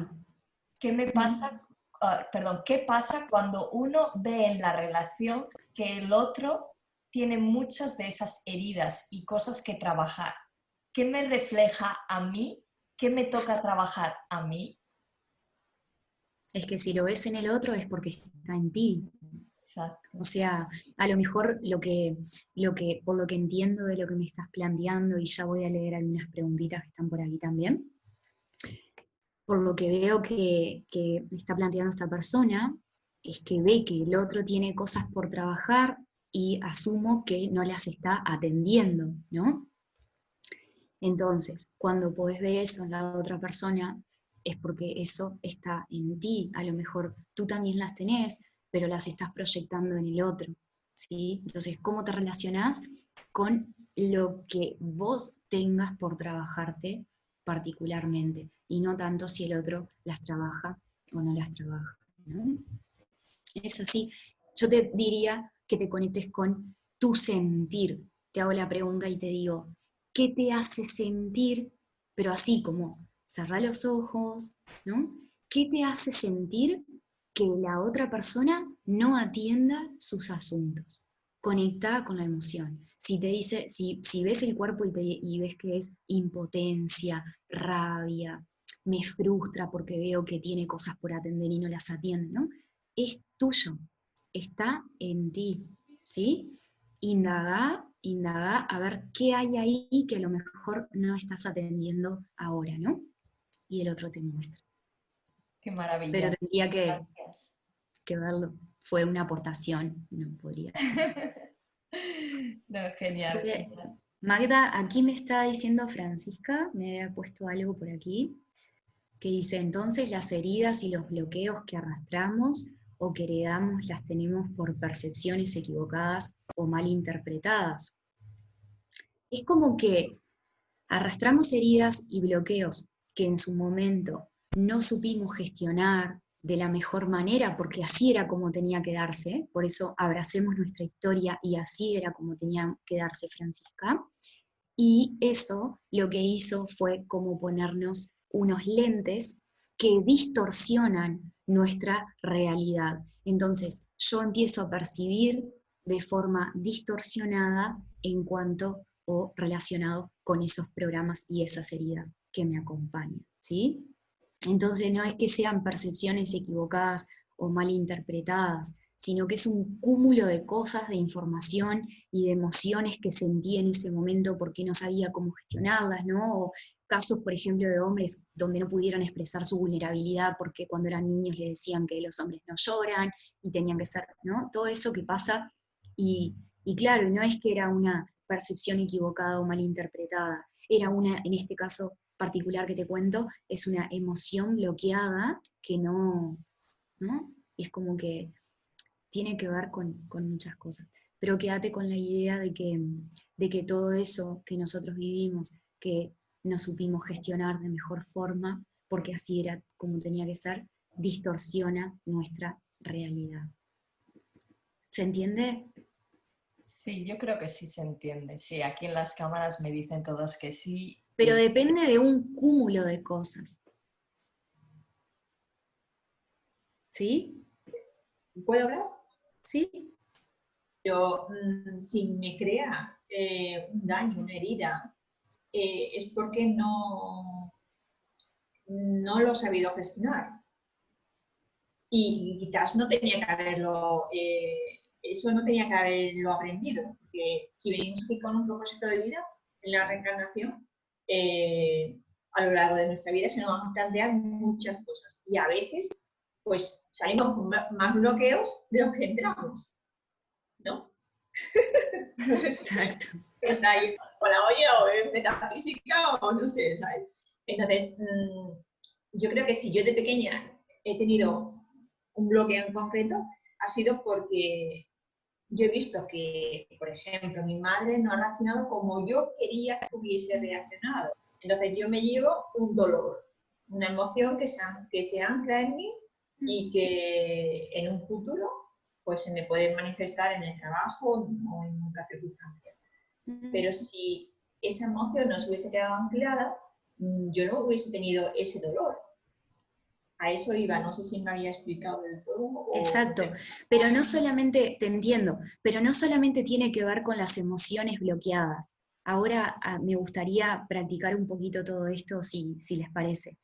¿Qué me pasa? Perdón, ¿qué pasa cuando uno ve en la relación que el otro tiene muchas de esas heridas y cosas que trabajar? ¿Qué me refleja a mí? ¿Qué me toca trabajar a mí?
Es que si lo ves en el otro es porque está en ti. O
Exacto.
sea, a lo mejor por lo que entiendo de lo que me estás planteando, y ya voy a leer algunas preguntitas que están por aquí también, por lo que veo que está planteando esta persona, es que ve que el otro tiene cosas por trabajar y asumo que no las está atendiendo, ¿no? Entonces, cuando podés ver eso en la otra persona, es porque eso está en ti. A lo mejor tú también las tenés, pero las estás proyectando en el otro, ¿sí? Entonces, ¿cómo te relacionás con lo que vos tengas por trabajarte particularmente? Y no tanto si el otro las trabaja o no las trabaja, ¿no? Es así. Yo te diría que te conectes con tu sentir. Te hago la pregunta y te digo, ¿qué te hace sentir? Pero así como cerrar los ojos, ¿no? ¿Qué te hace sentir que la otra persona no atienda sus asuntos? Conectada con la emoción. Si te dice, si ves el cuerpo y ves que es impotencia, rabia, me frustra porque veo que tiene cosas por atender y no las atiende, ¿no? Es tuyo, está en ti, ¿sí? Indagá a ver qué hay ahí que a lo mejor no estás atendiendo ahora, ¿no? Y el otro te muestra.
Qué
Pero
maravilla.
tendría
Gracias.
que verlo. Fue una aportación, no podría ser.
No, genial,
Porque
genial.
Magda, aquí me está diciendo Francisca, me había puesto algo por aquí, que dice, entonces las heridas y los bloqueos que arrastramos o que heredamos las tenemos por percepciones equivocadas o mal interpretadas. Es como que arrastramos heridas y bloqueos que en su momento no supimos gestionar de la mejor manera, porque así era como tenía que darse, por eso abracemos nuestra historia y así era como tenía que darse Francisca. Y eso lo que hizo fue como ponernos unos lentes que distorsionan nuestra realidad. Entonces yo empiezo a percibir de forma distorsionada en cuanto o relacionado con esos programas y esas heridas que me acompañan, ¿sí? Entonces no es que sean percepciones equivocadas o mal interpretadas, sino que es un cúmulo de cosas, de información y de emociones que sentí en ese momento porque no sabía cómo gestionarlas, ¿no? O casos, por ejemplo, de hombres donde no pudieron expresar su vulnerabilidad porque cuando eran niños les decían que los hombres no lloran y tenían que ser, ¿no? Todo eso que pasa y claro, no es que era una percepción equivocada o malinterpretada. Era una, en este caso particular que te cuento, es una emoción bloqueada que no, ¿no? Es como que tiene que ver con muchas cosas. Pero quédate con la idea de que todo eso que nosotros vivimos, que no supimos gestionar de mejor forma, porque así era como tenía que ser, distorsiona nuestra realidad. ¿Se entiende?
Sí, yo creo que sí se entiende. Sí, aquí en las cámaras me dicen todos que sí.
Pero depende de un cúmulo de cosas. ¿Sí?
¿Puedo hablar?
¿Sí?
Pero si me crea un daño, una herida, es porque no lo he sabido gestionar. Y quizás no tenía que haberlo, eso no tenía que haberlo aprendido, porque si venimos aquí con un propósito de vida en la reencarnación, a lo largo de nuestra vida se nos van a plantear muchas cosas y a veces pues salimos con más bloqueos de los que entramos, ¿no? No sé si
Exacto.
está ahí con la olla o es metafísica o no sé, ¿sabes? Entonces, yo creo que si yo de pequeña he tenido un bloqueo en concreto, ha sido porque yo he visto que, por ejemplo, mi madre no ha reaccionado como yo quería que hubiese reaccionado. Entonces yo me llevo un dolor, una emoción que se ancla en mí y que en un futuro pues se me puede manifestar en el trabajo o en otra circunstancia. Pero si esa emoción no se hubiese quedado anclada, yo no hubiese tenido ese dolor. A eso iba, no sé si me había explicado del todo.
Exacto, pero no solamente, te entiendo, pero no solamente tiene que ver con las emociones bloqueadas. Ahora me gustaría practicar un poquito todo esto, si les parece.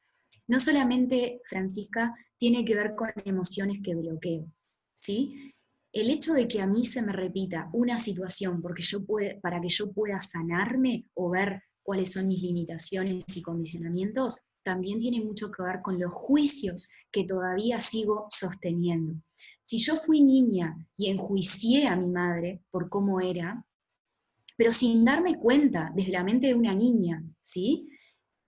No solamente, Francisca, tiene que ver con emociones que bloqueo, ¿sí? El hecho de que a mí se me repita una situación para que yo pueda sanarme o ver cuáles son mis limitaciones y condicionamientos, también tiene mucho que ver con los juicios que todavía sigo sosteniendo. Si yo fui niña y enjuicié a mi madre por cómo era, pero sin darme cuenta desde la mente de una niña, ¿sí?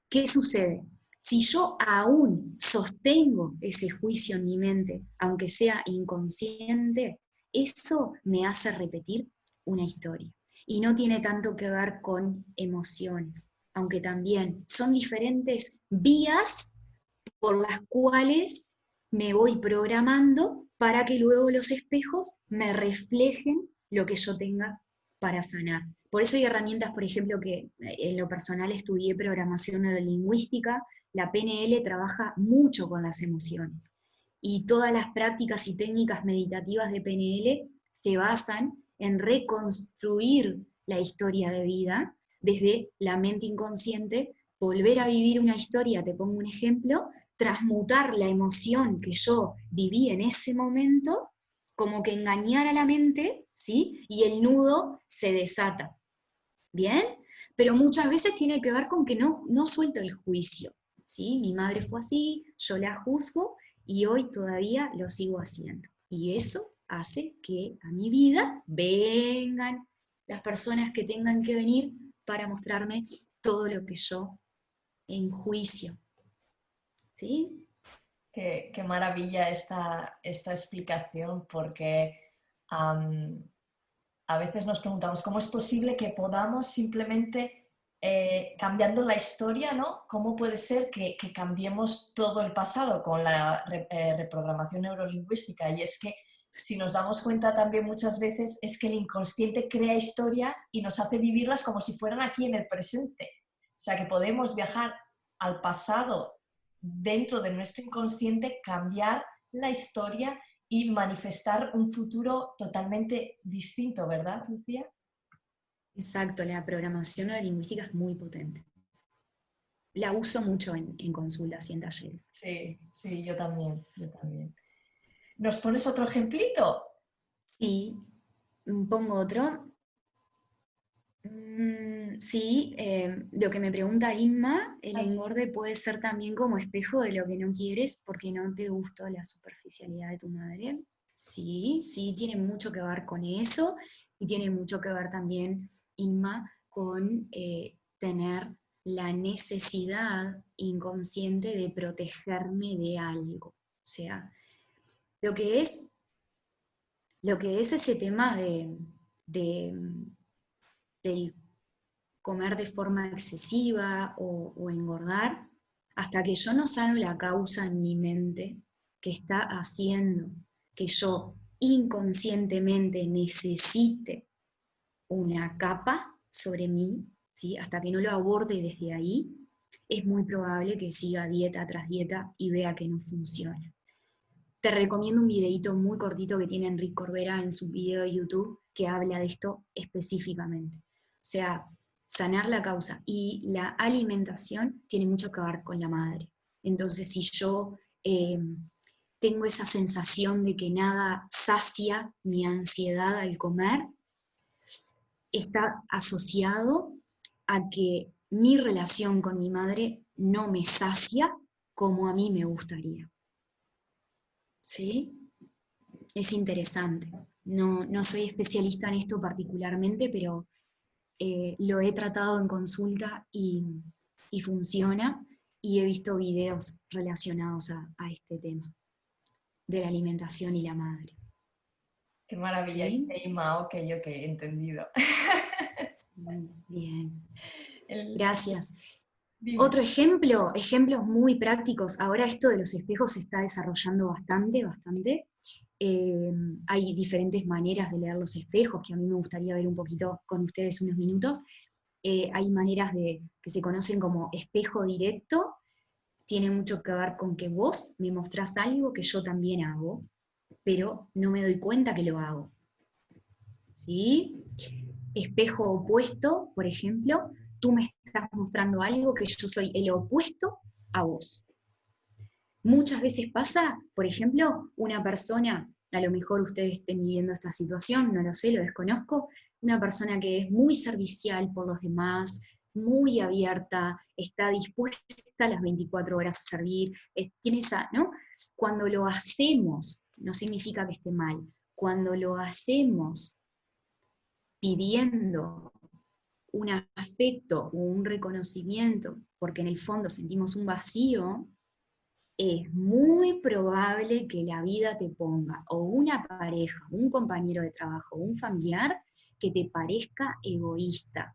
¿Qué sucede? Si yo aún sostengo ese juicio en mi mente, aunque sea inconsciente, eso me hace repetir una historia. Y no tiene tanto que ver con emociones, aunque también son diferentes vías por las cuales me voy programando para que luego los espejos me reflejen lo que yo tenga para sanar. Por eso hay herramientas, por ejemplo, que en lo personal estudié programación neurolingüística, la PNL trabaja mucho con las emociones. Y todas las prácticas y técnicas meditativas de PNL se basan en reconstruir la historia de vida desde la mente inconsciente, volver a vivir una historia, te pongo un ejemplo, transmutar la emoción que yo viví en ese momento, como que engañar a la mente, ¿sí? Y el nudo se desata. ¿Bien? Pero muchas veces tiene que ver con que no suelto el juicio, ¿sí? Mi madre fue así, yo la juzgo y hoy todavía lo sigo haciendo. Y eso hace que a mi vida vengan las personas que tengan que venir para mostrarme todo lo que yo enjuicio. ¿Sí?
Qué maravilla esta explicación, porque a veces nos preguntamos cómo es posible que podamos simplemente, cambiando la historia, ¿no? ¿Cómo puede ser que cambiemos todo el pasado con la reprogramación neurolingüística? Y es que si nos damos cuenta también muchas veces es que el inconsciente crea historias y nos hace vivirlas como si fueran aquí en el presente. O sea que podemos viajar al pasado dentro de nuestro inconsciente, cambiar la historia y manifestar un futuro totalmente distinto, ¿verdad, Lucía?
Exacto, la programación neurolingüística es muy potente. La uso mucho en consultas y en talleres.
Sí, sí, yo también, yo también. ¿Nos pones otro ejemplito?
Sí, pongo otro. Sí, lo que me pregunta Inma, el engorde puede ser también como espejo de lo que no quieres porque no te gustó la superficialidad de tu madre. Sí, sí, tiene mucho que ver con eso y tiene mucho que ver también Inma, con tener la necesidad inconsciente de protegerme de algo. O sea, lo que es ese tema del comer de forma excesiva o engordar, hasta que yo no sano la causa en mi mente que está haciendo que yo inconscientemente necesite una capa sobre mí, ¿sí? Hasta que no lo aborde desde ahí, es muy probable que siga dieta tras dieta y vea que no funciona. Te recomiendo un videito muy cortito que tiene Enrique Corbera en su video de YouTube que habla de esto específicamente. O sea, sanar la causa. Y la alimentación tiene mucho que ver con la madre. Entonces, si yo tengo esa sensación de que nada sacia mi ansiedad al comer, está asociado a que mi relación con mi madre no me sacia como a mí me gustaría. ¿Sí? Es interesante. No soy especialista en esto particularmente, pero lo he tratado en consulta y funciona, y he visto videos relacionados a este tema de la alimentación y la madre.
Qué maravilla,
¿Sí?
Ima, ok, entendido.
Bien,
El-
gracias.
Dime.
Otro ejemplo, ejemplos muy prácticos. Ahora esto de los espejos se está desarrollando bastante. Hay diferentes maneras de leer los espejos, que a mí me gustaría ver un poquito con ustedes unos minutos. Hay maneras que se conocen como espejo directo. Tiene mucho que ver con que vos me mostrás algo que yo también hago, pero no me doy cuenta que lo hago. ¿Sí? Espejo opuesto, por ejemplo, tú me estás mostrando algo que yo soy el opuesto a vos. Muchas veces pasa, por ejemplo, una persona, a lo mejor ustedes estén viviendo esta situación, no lo sé, lo desconozco, una persona que es muy servicial por los demás, muy abierta, está dispuesta las 24 horas a servir, tiene esa, ¿no? Cuando lo hacemos, no significa que esté mal, cuando lo hacemos pidiendo un afecto o un reconocimiento, porque en el fondo sentimos un vacío, es muy probable que la vida te ponga o una pareja, un compañero de trabajo, un familiar que te parezca egoísta.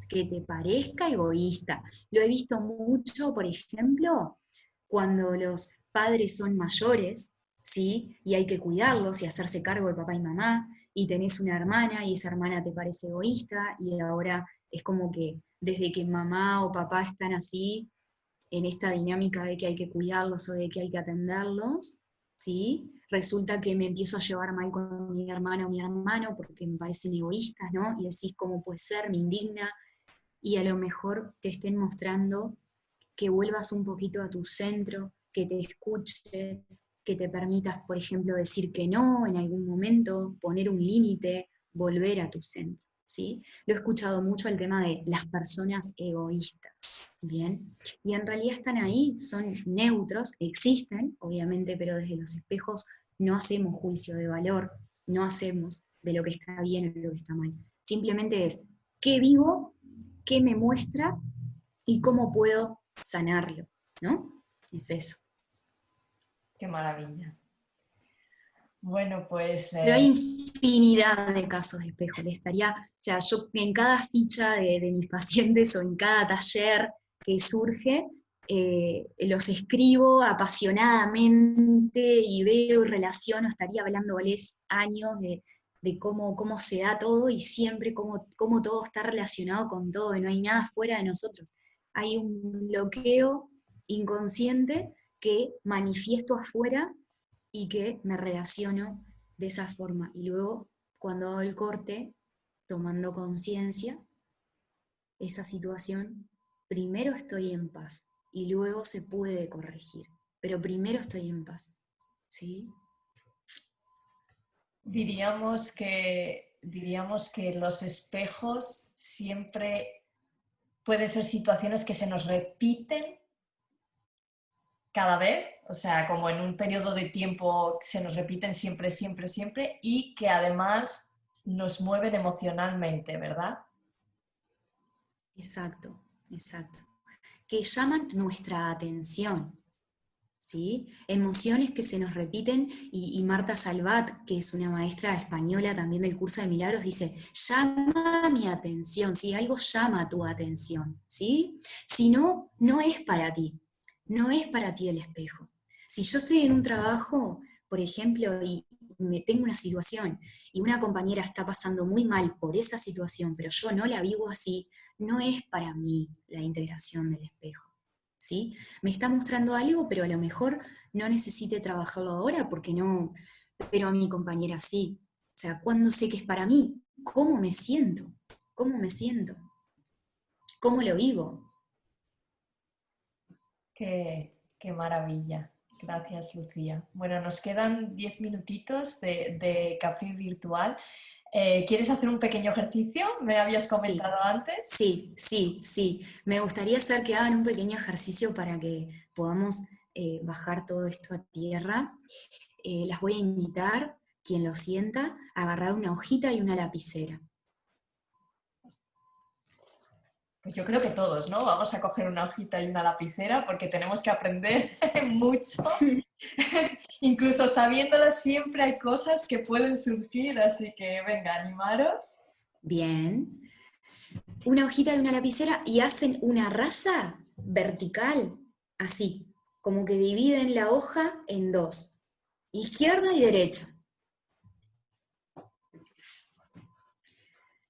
Que te parezca egoísta. Lo he visto mucho, por ejemplo, cuando los padres son mayores, ¿sí? Y hay que cuidarlos y hacerse cargo de papá y mamá, y tenés una hermana y esa hermana te parece egoísta, y ahora es como que desde que mamá o papá están así, en esta dinámica de que hay que cuidarlos o de que hay que atenderlos, ¿sí? Resulta que me empiezo a llevar mal con mi hermana o mi hermano porque me parecen egoístas, ¿no? Y decís, ¿cómo puede ser? Me indigna. Y a lo mejor te estén mostrando que vuelvas un poquito a tu centro, que te escuches, que te permitas, por ejemplo, decir que no en algún momento, poner un límite, volver a tu centro. ¿Sí? Lo he escuchado mucho el tema de las personas egoístas, ¿bien? Y en realidad están ahí, son neutros, existen, obviamente, pero desde los espejos no hacemos juicio de valor, no hacemos de lo que está bien o lo que está mal. Simplemente es, ¿qué vivo? ¿Qué me muestra? ¿Y cómo puedo sanarlo? ¿No? Es eso.
Qué maravilla. Bueno, pues
Pero hay infinidad de casos de espejo. Le estaría, o sea, yo en cada ficha de mis pacientes o en cada taller que surge, los escribo apasionadamente y veo y relaciono, estaría hablándoles años de cómo se da todo y siempre cómo todo está relacionado con todo y no hay nada fuera de nosotros. Hay un bloqueo inconsciente que manifiesto afuera y que me relaciono de esa forma. Y luego, cuando hago el corte, tomando conciencia, esa situación, primero estoy en paz y luego se puede corregir, pero primero estoy en paz. ¿Sí?
diríamos que los espejos siempre pueden ser situaciones que se nos repiten cada vez, o sea, como en un periodo de tiempo se nos repiten siempre, y que además nos mueven emocionalmente, ¿verdad?
Exacto, exacto. Que llaman nuestra atención. ¿Sí? Emociones que se nos repiten y Marta Salvat, que es una maestra española también del curso de milagros, dice, llama mi atención, si algo llama tu atención, ¿sí? Si no, no es para ti, no es para ti el espejo. Si yo estoy en un trabajo, por ejemplo, y me tengo una situación y una compañera está pasando muy mal por esa situación, pero yo no la vivo así, no es para mí la integración del espejo. ¿Sí? Me está mostrando algo, pero a lo mejor no necesite trabajarlo ahora porque no, pero a mi compañera sí. O sea, ¿cuándo sé que es para mí? ¿Cómo me siento? ¿Cómo me siento? ¿Cómo lo vivo?
Qué maravilla. Gracias, Lucía. Bueno, nos quedan 10 minutitos de café virtual. ¿Quieres hacer un pequeño ejercicio? ¿Me habías
Sí,
comentado antes?
sí. Me gustaría hacer que hagan un pequeño ejercicio para que podamos bajar todo esto a tierra. Las voy a invitar, quien lo sienta, a agarrar una hojita y una lapicera.
Pues yo creo que todos, ¿no? Vamos a coger una hojita y una lapicera porque tenemos que aprender mucho. Incluso sabiéndolas siempre hay cosas que pueden surgir, así que venga, animaros.
Bien. Una hojita y una lapicera y hacen una raya vertical, así, como que dividen la hoja en dos, izquierda y derecha.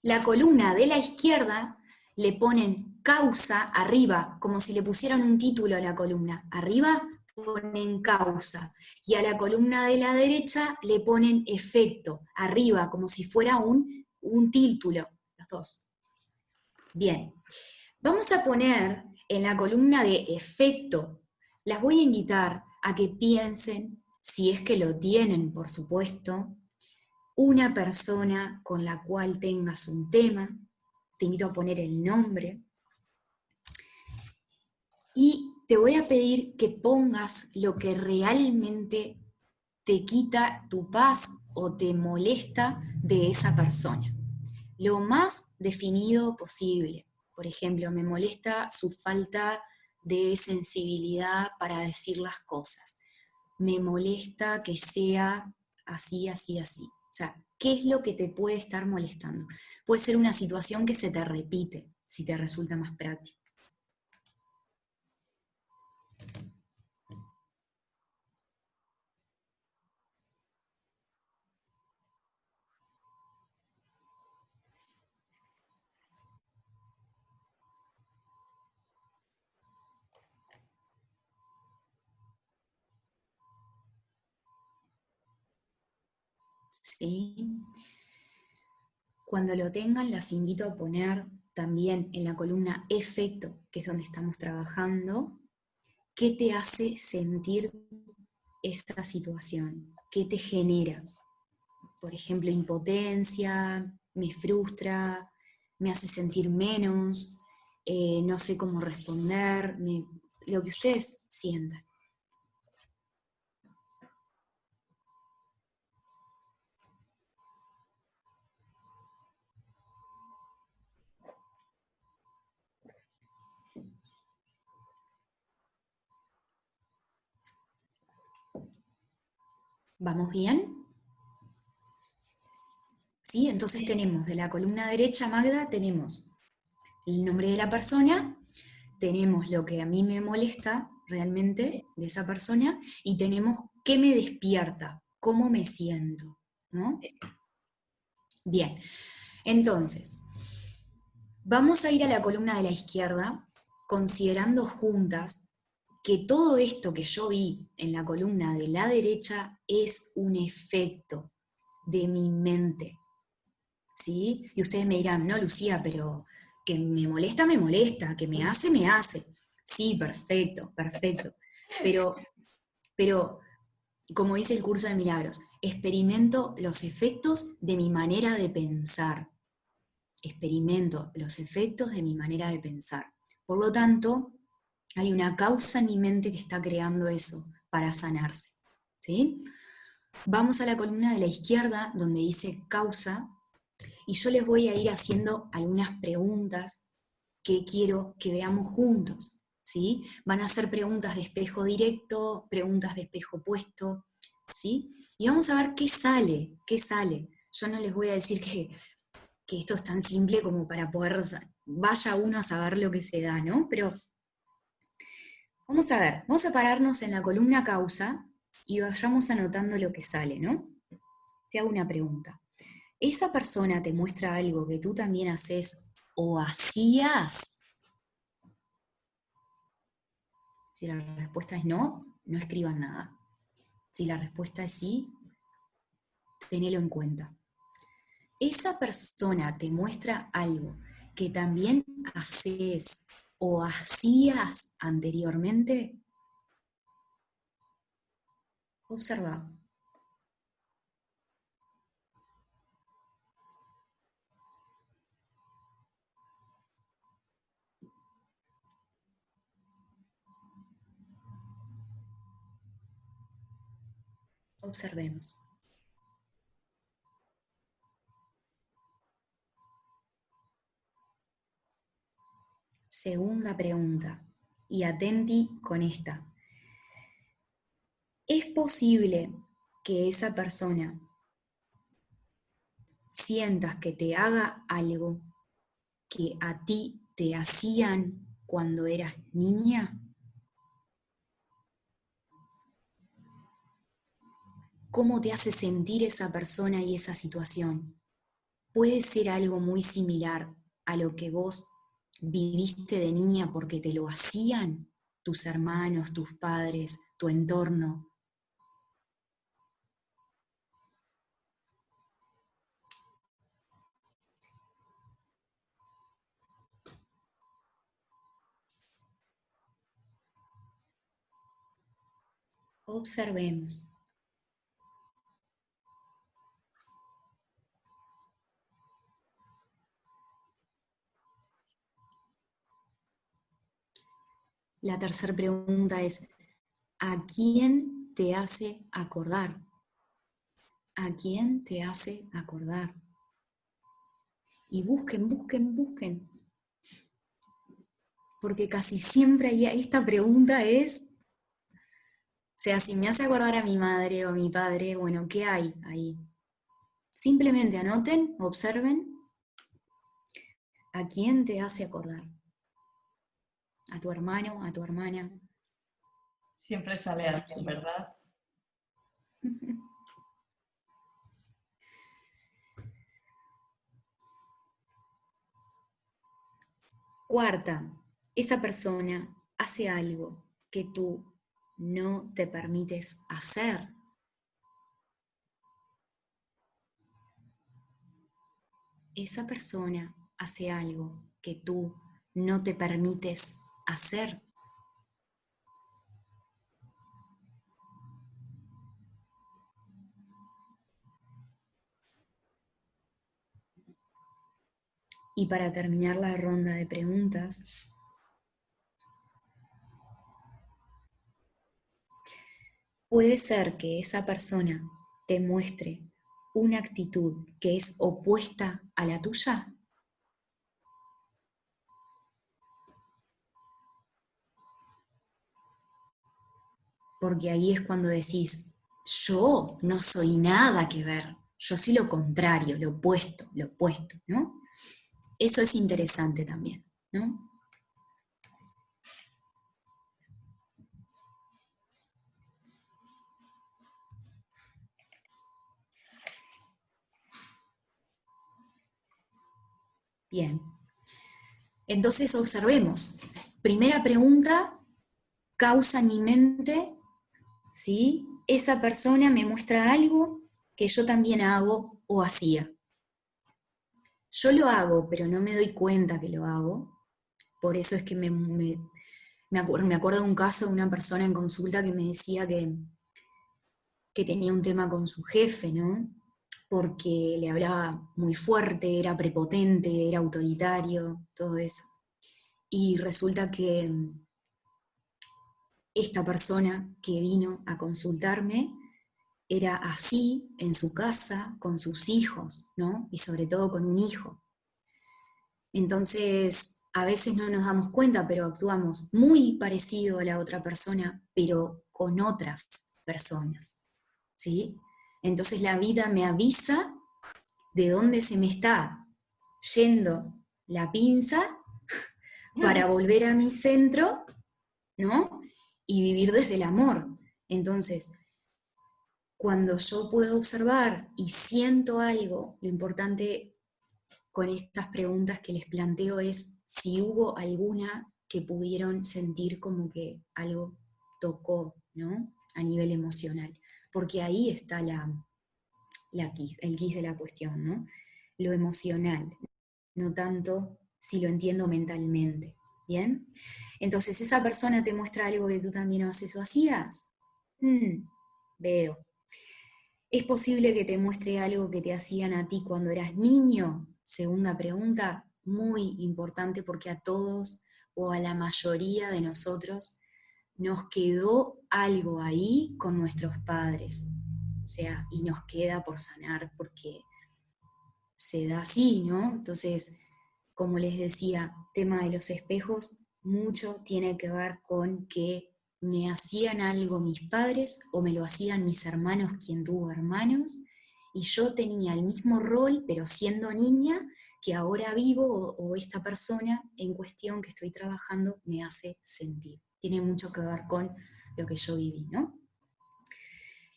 La columna de la izquierda le ponen causa arriba, como si le pusieran un título a la columna. Arriba ponen causa. Y a la columna de la derecha le ponen efecto, arriba, como si fuera un título, los dos. Bien, vamos a poner en la columna de efecto, las voy a invitar a que piensen, si es que lo tienen, por supuesto, una persona con la cual tengas un tema, te invito a poner el nombre, y te voy a pedir que pongas lo que realmente te quita tu paz o te molesta de esa persona. Lo más definido posible. Por ejemplo, me molesta su falta de sensibilidad para decir las cosas. Me molesta que sea así, así, así. O sea, ¿qué es lo que te puede estar molestando? Puede ser una situación que se te repite, si te resulta más práctico. ¿Sí? Cuando lo tengan, las invito a poner también en la columna efecto, que es donde estamos trabajando, qué te hace sentir esta situación, qué te genera. Por ejemplo, impotencia, me frustra, me hace sentir menos, no sé cómo responder, lo que ustedes sientan. ¿Vamos bien? ¿Sí? Entonces tenemos de la columna derecha, Magda, tenemos el nombre de la persona, tenemos lo que a mí me molesta realmente de esa persona y tenemos qué me despierta, cómo me siento, ¿no? Bien, entonces, vamos a ir a la columna de la izquierda considerando juntas que todo esto que yo vi en la columna de la derecha es un efecto de mi mente, ¿sí? Y ustedes me dirán, no, Lucía, pero que me molesta, que me hace. Sí, perfecto. Pero como dice el curso de milagros, experimento los efectos de mi manera de pensar. Experimento los efectos de mi manera de pensar. Por lo tanto, hay una causa en mi mente que está creando eso para sanarse, ¿sí? Vamos a la columna de la izquierda donde dice causa Y yo les voy a ir haciendo algunas preguntas que quiero que veamos juntos, ¿sí? Van a ser preguntas de espejo directo, preguntas de espejo opuesto, ¿sí? Y vamos a ver qué sale, qué sale. Yo no les voy a decir que esto es tan simple como para poder, vaya uno a saber lo que se da, ¿no? Pero vamos a ver, vamos a pararnos en la columna causa y vayamos anotando lo que sale, ¿no? Te hago una pregunta. ¿Esa persona te muestra algo que tú también haces o hacías? Si la respuesta es no, no escriban nada. Si la respuesta es sí, tenelo en cuenta. ¿Esa persona te muestra algo que también haces o hacías anteriormente? Observa. Observemos. Segunda pregunta, y atenti con esta. ¿Es posible que esa persona sientas que te haga algo que a ti te hacían cuando eras niña? ¿Cómo te hace sentir esa persona y esa situación? Puede ser algo muy similar a lo que vos viviste de niña porque te lo hacían tus hermanos, tus padres, tu entorno. Observemos. La tercera pregunta es, ¿a quién te hace acordar? ¿A quién te hace acordar? Y busquen, busquen, busquen. Porque casi siempre esta pregunta es, o sea, si me hace acordar a mi madre o a mi padre, bueno, ¿qué hay ahí? Simplemente anoten, observen, ¿a quién te hace acordar? ¿A tu hermano, a tu hermana?
Siempre sale
¿A
alguien,
quién?
¿verdad?
Cuarta, esa persona hace algo que tú no te permites hacer. Esa persona hace algo que tú no te permites hacer. Y para terminar la ronda de preguntas, puede ser que esa persona te muestre una actitud que es opuesta a la tuya. Porque ahí es cuando decís, yo no soy nada que ver, yo soy lo contrario, lo opuesto, ¿no? Eso es interesante también, ¿no? Bien, entonces observemos. Primera pregunta, causa en mi mente, ¿sí? Esa persona me muestra algo que yo también hago o hacía. Yo lo hago, pero no me doy cuenta que lo hago. Por eso es que me acuerdo de un caso de una persona en consulta que me decía que tenía un tema con su jefe, ¿no? Porque le hablaba muy fuerte, era prepotente, era autoritario, todo eso. Y resulta que esta persona que vino a consultarme era así en su casa, con sus hijos, ¿no? Y sobre todo con un hijo. Entonces, a veces no nos damos cuenta, pero actuamos muy parecido a la otra persona, pero con otras personas, ¿sí? Entonces la vida me avisa de dónde se me está yendo la pinza para volver a mi centro, ¿no? Y vivir desde el amor. Entonces, cuando yo puedo observar y siento algo, lo importante con estas preguntas que les planteo es si hubo alguna que pudieron sentir como que algo tocó, ¿no? A nivel emocional. Porque ahí está el quid de la cuestión, ¿no? Lo emocional, no tanto si lo entiendo mentalmente. ¿Bien? Entonces, ¿esa persona te muestra algo que tú también haces o hacías? Veo. ¿Es posible que te muestre algo que te hacían a ti cuando eras niño? Segunda pregunta, muy importante porque a todos o a la mayoría de nosotros nos quedó algo ahí con nuestros padres. O sea, y nos queda por sanar porque se da así, ¿no? Entonces, como les decía, tema de los espejos, mucho tiene que ver con que me hacían algo mis padres o me lo hacían mis hermanos, quien tuvo hermanos, y yo tenía el mismo rol, pero siendo niña, que ahora vivo o esta persona en cuestión que estoy trabajando me hace sentir. Tiene mucho que ver con lo que yo viví, ¿no?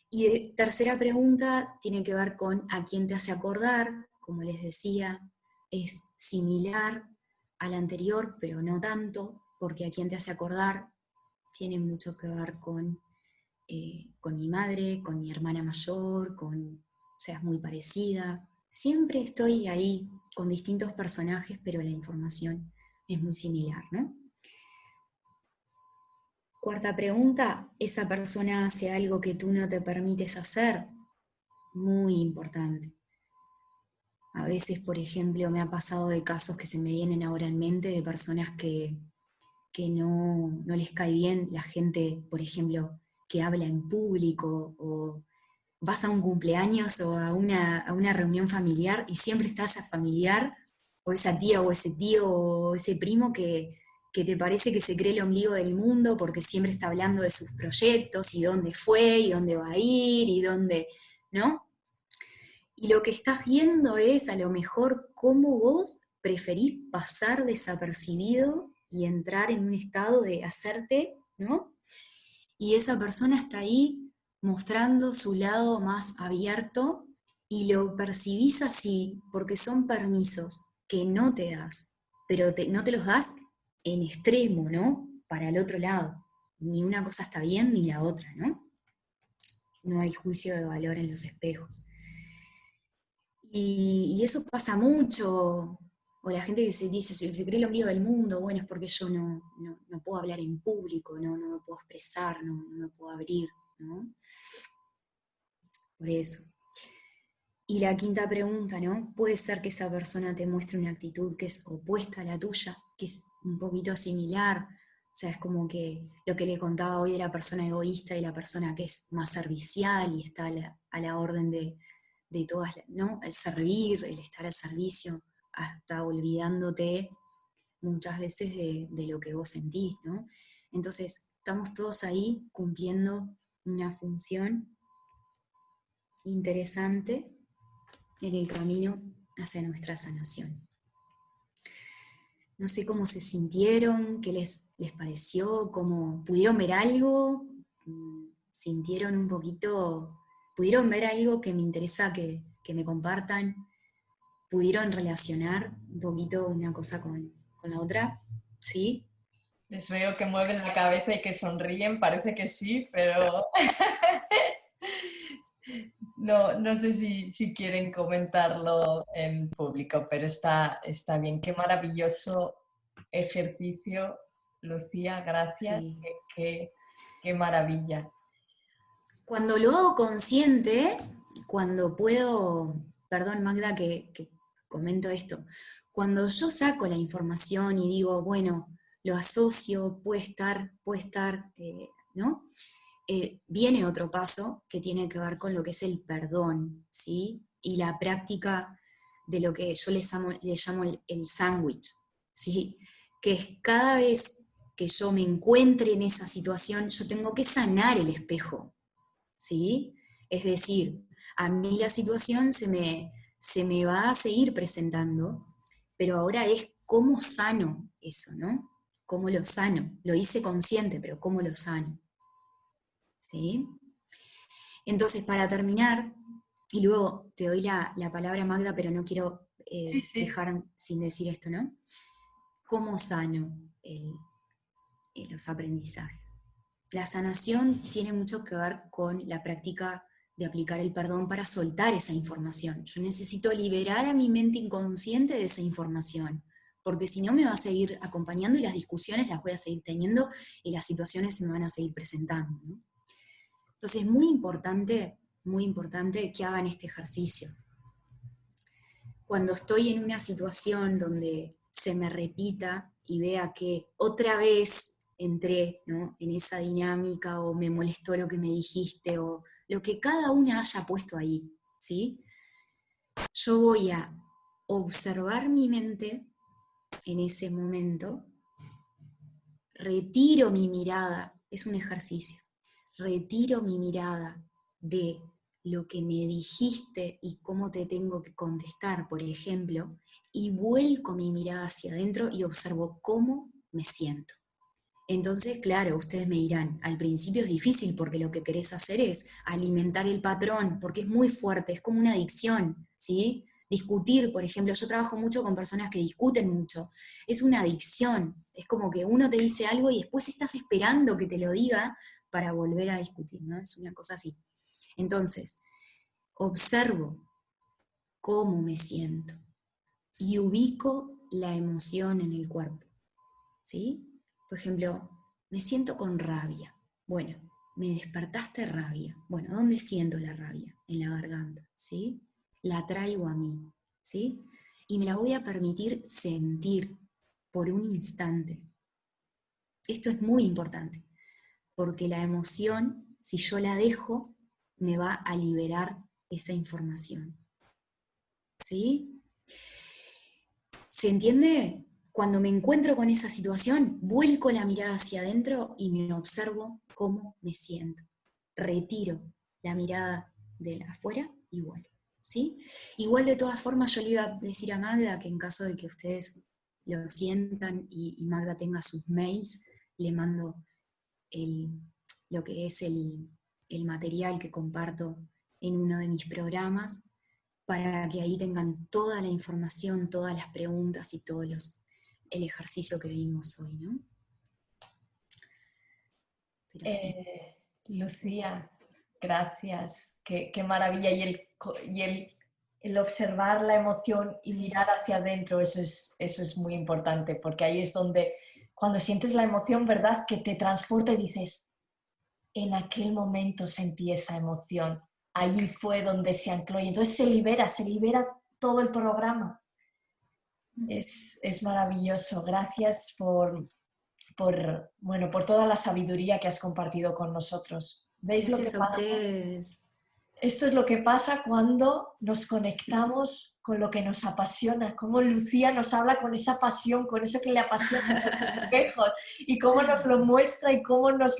Y tercera pregunta tiene que ver con a quién te hace acordar, como les decía, es similar a la anterior, pero no tanto, porque a quién te hace acordar tiene mucho que ver con mi madre, con mi hermana mayor, o sea, es muy parecida. Siempre estoy ahí con distintos personajes, pero la información es muy similar, ¿no? Cuarta pregunta, ¿esa persona hace algo que tú no te permites hacer? Muy importante. A veces, por ejemplo, me ha pasado de casos que se me vienen ahora en mente de personas que no les cae bien la gente, por ejemplo, que habla en público, o vas a un cumpleaños o a una reunión familiar y siempre está esa familiar o esa tía o ese tío o ese primo que te parece que se cree el ombligo del mundo porque siempre está hablando de sus proyectos y dónde fue y dónde va a ir y dónde, ¿no? Y lo que estás viendo es a lo mejor cómo vos preferís pasar desapercibido y entrar en un estado de hacerte, ¿no? Y esa persona está ahí mostrando su lado más abierto y lo percibís así porque son permisos que no te das, pero no te los das en extremo, ¿no? Para el otro lado. Ni una cosa está bien ni la otra, ¿no? No hay juicio de valor en los espejos. Y eso pasa mucho, o la gente que se dice, se cree el ombligo del mundo, bueno, es porque yo no puedo hablar en público, no me puedo expresar, no me puedo abrir, ¿no? Por eso. Y la quinta pregunta, ¿no? Puede ser que esa persona te muestre una actitud que es opuesta a la tuya, que es un poquito similar, o sea, es como que lo que le contaba hoy de la persona egoísta y la persona que es más servicial y está a la orden de todas, ¿no? El servir, el estar al servicio, hasta olvidándote muchas veces de lo que vos sentís, ¿no? Entonces, estamos todos ahí cumpliendo una función interesante en el camino hacia nuestra sanación. No sé cómo se sintieron, qué les pareció, cómo pudieron ver algo, sintieron un poquito, pudieron ver algo que me interesa que me compartan, pudieron relacionar un poquito una cosa con la otra, ¿sí?
Les veo que mueven la cabeza y que sonríen, parece que sí, pero no sé si quieren comentarlo en público, pero está bien. Qué maravilloso ejercicio, Lucía, gracias.
Sí.
Qué maravilla.
Cuando lo hago consciente, cuando puedo, perdón Magda que comento esto, cuando yo saco la información y digo, bueno, lo asocio, puede estar, ¿no? viene otro paso que tiene que ver con lo que es el perdón, ¿sí? Y la práctica de lo que yo le llamo el sándwich, ¿sí? Que es cada vez que yo me encuentre en esa situación, yo tengo que sanar el espejo, ¿sí? Es decir, a mí la situación se me va a seguir presentando, pero ahora es cómo sano eso, ¿no? ¿Cómo lo sano? Lo hice consciente, pero ¿cómo lo sano? ¿Sí? Entonces, para terminar, y luego te doy la palabra, Magda, pero no quiero
Sí, sí.
dejar sin decir esto, ¿no? ¿Cómo sano los aprendizajes? La sanación tiene mucho que ver con la práctica de aplicar el perdón para soltar esa información. Yo necesito liberar a mi mente inconsciente de esa información, porque si no me va a seguir acompañando y las discusiones las voy a seguir teniendo y las situaciones se me van a seguir presentando, ¿no? Entonces es muy importante que hagan este ejercicio. Cuando estoy en una situación donde se me repita y vea que otra vez entré, ¿no?, en esa dinámica, o me molestó lo que me dijiste, o lo que cada una haya puesto ahí, ¿sí? Yo voy a observar mi mente en ese momento, retiro mi mirada, es un ejercicio, retiro mi mirada de lo que me dijiste y cómo te tengo que contestar, por ejemplo, y vuelco mi mirada hacia adentro y observo cómo me siento. Entonces, claro, ustedes me dirán, al principio es difícil porque lo que querés hacer es alimentar el patrón, porque es muy fuerte, es como una adicción, ¿sí? Discutir, por ejemplo, yo trabajo mucho con personas que discuten mucho, es una adicción, es como que uno te dice algo y después estás esperando que te lo diga para volver a discutir, ¿no? Es una cosa así. Entonces, observo cómo me siento y ubico la emoción en el cuerpo, ¿sí? Por ejemplo, me siento con rabia. Bueno, me despertaste rabia. Bueno, ¿dónde siento la rabia? En la garganta, ¿sí? La traigo a mí, ¿sí? Y me la voy a permitir sentir por un instante. Esto es muy importante, porque la emoción, si yo la dejo, me va a liberar esa información, ¿sí? ¿Se entiende? Cuando me encuentro con esa situación, vuelco la mirada hacia adentro y me observo cómo me siento. Retiro la mirada de afuera y vuelvo, ¿sí? Igual, de todas formas, yo le iba a decir a Magda que en caso de que ustedes lo sientan y Magda tenga sus mails, le mando lo que es el material que comparto en uno de mis programas, para que ahí tengan toda la información, todas las preguntas y el ejercicio que vimos hoy, ¿no? Pero sí.
Lucía, gracias. Qué maravilla. El observar la emoción y
Sí.
mirar hacia adentro, eso es muy importante, porque ahí es donde, cuando sientes la emoción, ¿verdad?, que te transporta y dices, en aquel momento sentí esa emoción, allí fue donde se ancló, y entonces se libera todo el programa. Es maravilloso. Gracias por toda la sabiduría que has compartido con nosotros. ¿Veis lo que
Gracias a
pasa?
ustedes.
Esto es lo que pasa cuando nos conectamos con lo que nos apasiona, cómo Lucía nos habla con esa pasión, con eso que le apasiona, los espejos, y cómo nos lo muestra y cómo nos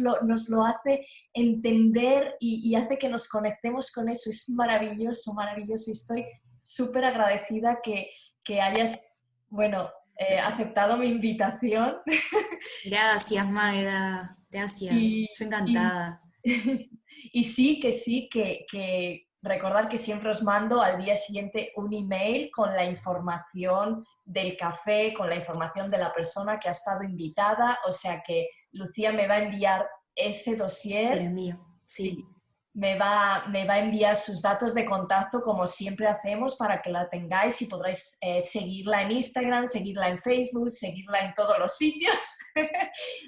lo hace entender y hace que nos conectemos con eso. Es maravilloso, maravilloso, y estoy súper agradecida que hayas, bueno, aceptado mi invitación.
Gracias, Magda. Gracias.
Y,
Yo
y,
encantada.
y sí, que recordar que siempre os mando al día siguiente un email con la información del café, con la información de la persona que ha estado invitada, o sea que Lucía me va a enviar ese
Te lo
dossier.
envío. Sí.
Sí, me va a enviar sus datos de contacto, como siempre hacemos, para que la tengáis y podréis seguirla en Instagram, seguirla en Facebook, seguirla en todos los sitios.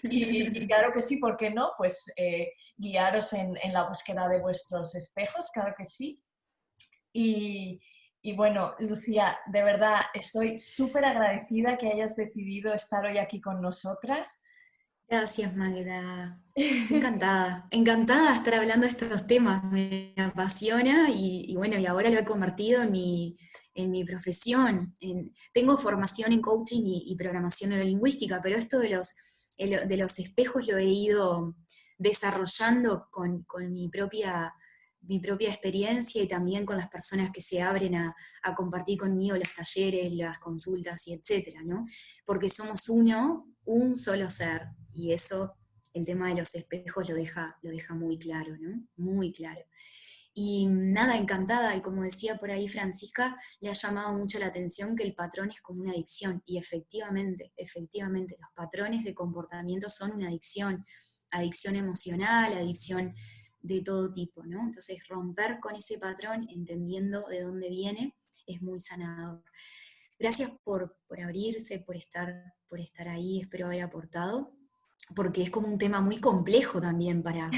Y claro que sí, ¿por qué no? Pues guiaros en la búsqueda de vuestros espejos, claro que sí. Y bueno, Lucía, de verdad estoy súper agradecida que hayas decidido estar hoy aquí con nosotras.
Gracias, Magda. Yo encantada, encantada de estar hablando de estos temas, me apasiona y bueno, y ahora lo he convertido en mi profesión. Tengo formación en coaching y programación neurolingüística, pero esto de los espejos lo he ido desarrollando con mi propia experiencia y también con las personas que se abren a compartir conmigo los talleres, las consultas y etcétera, ¿no? Porque somos un solo ser, y eso, el tema de los espejos lo deja muy claro, ¿no? Muy claro. Y nada, encantada, y como decía por ahí Francisca, le ha llamado mucho la atención que el patrón es como una adicción, y efectivamente, los patrones de comportamiento son una adicción, adicción emocional, adicción de todo tipo, ¿no? Entonces romper con ese patrón, entendiendo de dónde viene, es muy sanador. Gracias por abrirse, por estar ahí, espero haber aportado, porque es como un tema muy complejo también para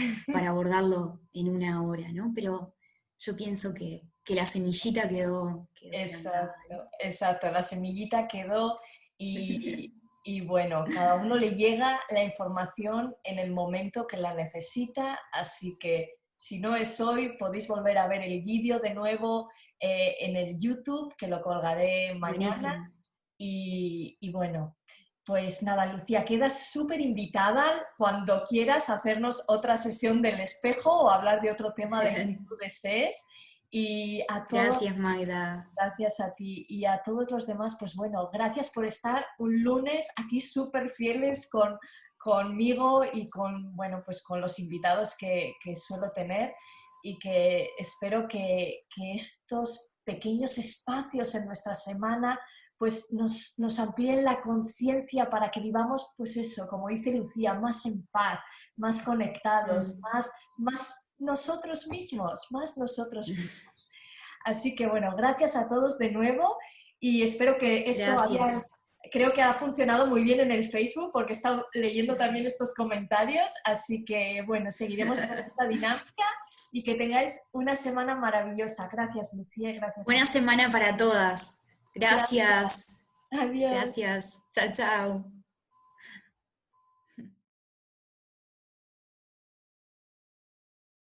abordarlo en una hora, ¿no? Pero yo pienso que la semillita quedó plantada.
Exacto, exacto, la semillita quedó y, y bueno, cada uno le llega la información en el momento que la necesita, así que si no es hoy, podéis volver a ver el vídeo de nuevo en el YouTube, que lo colgaré mañana.
Buenísimo.
Y bueno, pues nada, Lucía, quedas súper invitada cuando quieras hacernos otra sesión del espejo o hablar de otro tema del que tú desees. Y a todos,
Gracias, Magda.
gracias a ti y a todos los demás, pues bueno, gracias por estar un lunes aquí súper fieles conmigo y con, bueno, pues con los invitados que suelo tener y que espero que estos pequeños espacios en nuestra semana pues nos amplíen la conciencia para que vivamos, pues eso, como dice Lucía, más en paz, más conectados,
Mm.
más nosotros mismos, más nosotros mismos. Así que bueno, gracias a todos de nuevo y espero que
Gracias.
creo que ha funcionado muy bien en el Facebook porque he estado leyendo también estos comentarios, así que bueno, seguiremos con esta dinámica y que tengáis una semana maravillosa. Gracias, Lucía, y gracias a
Buena
todos.
semana para todas.
Gracias.
Gracias.
Adiós.
Gracias. Chao, chao.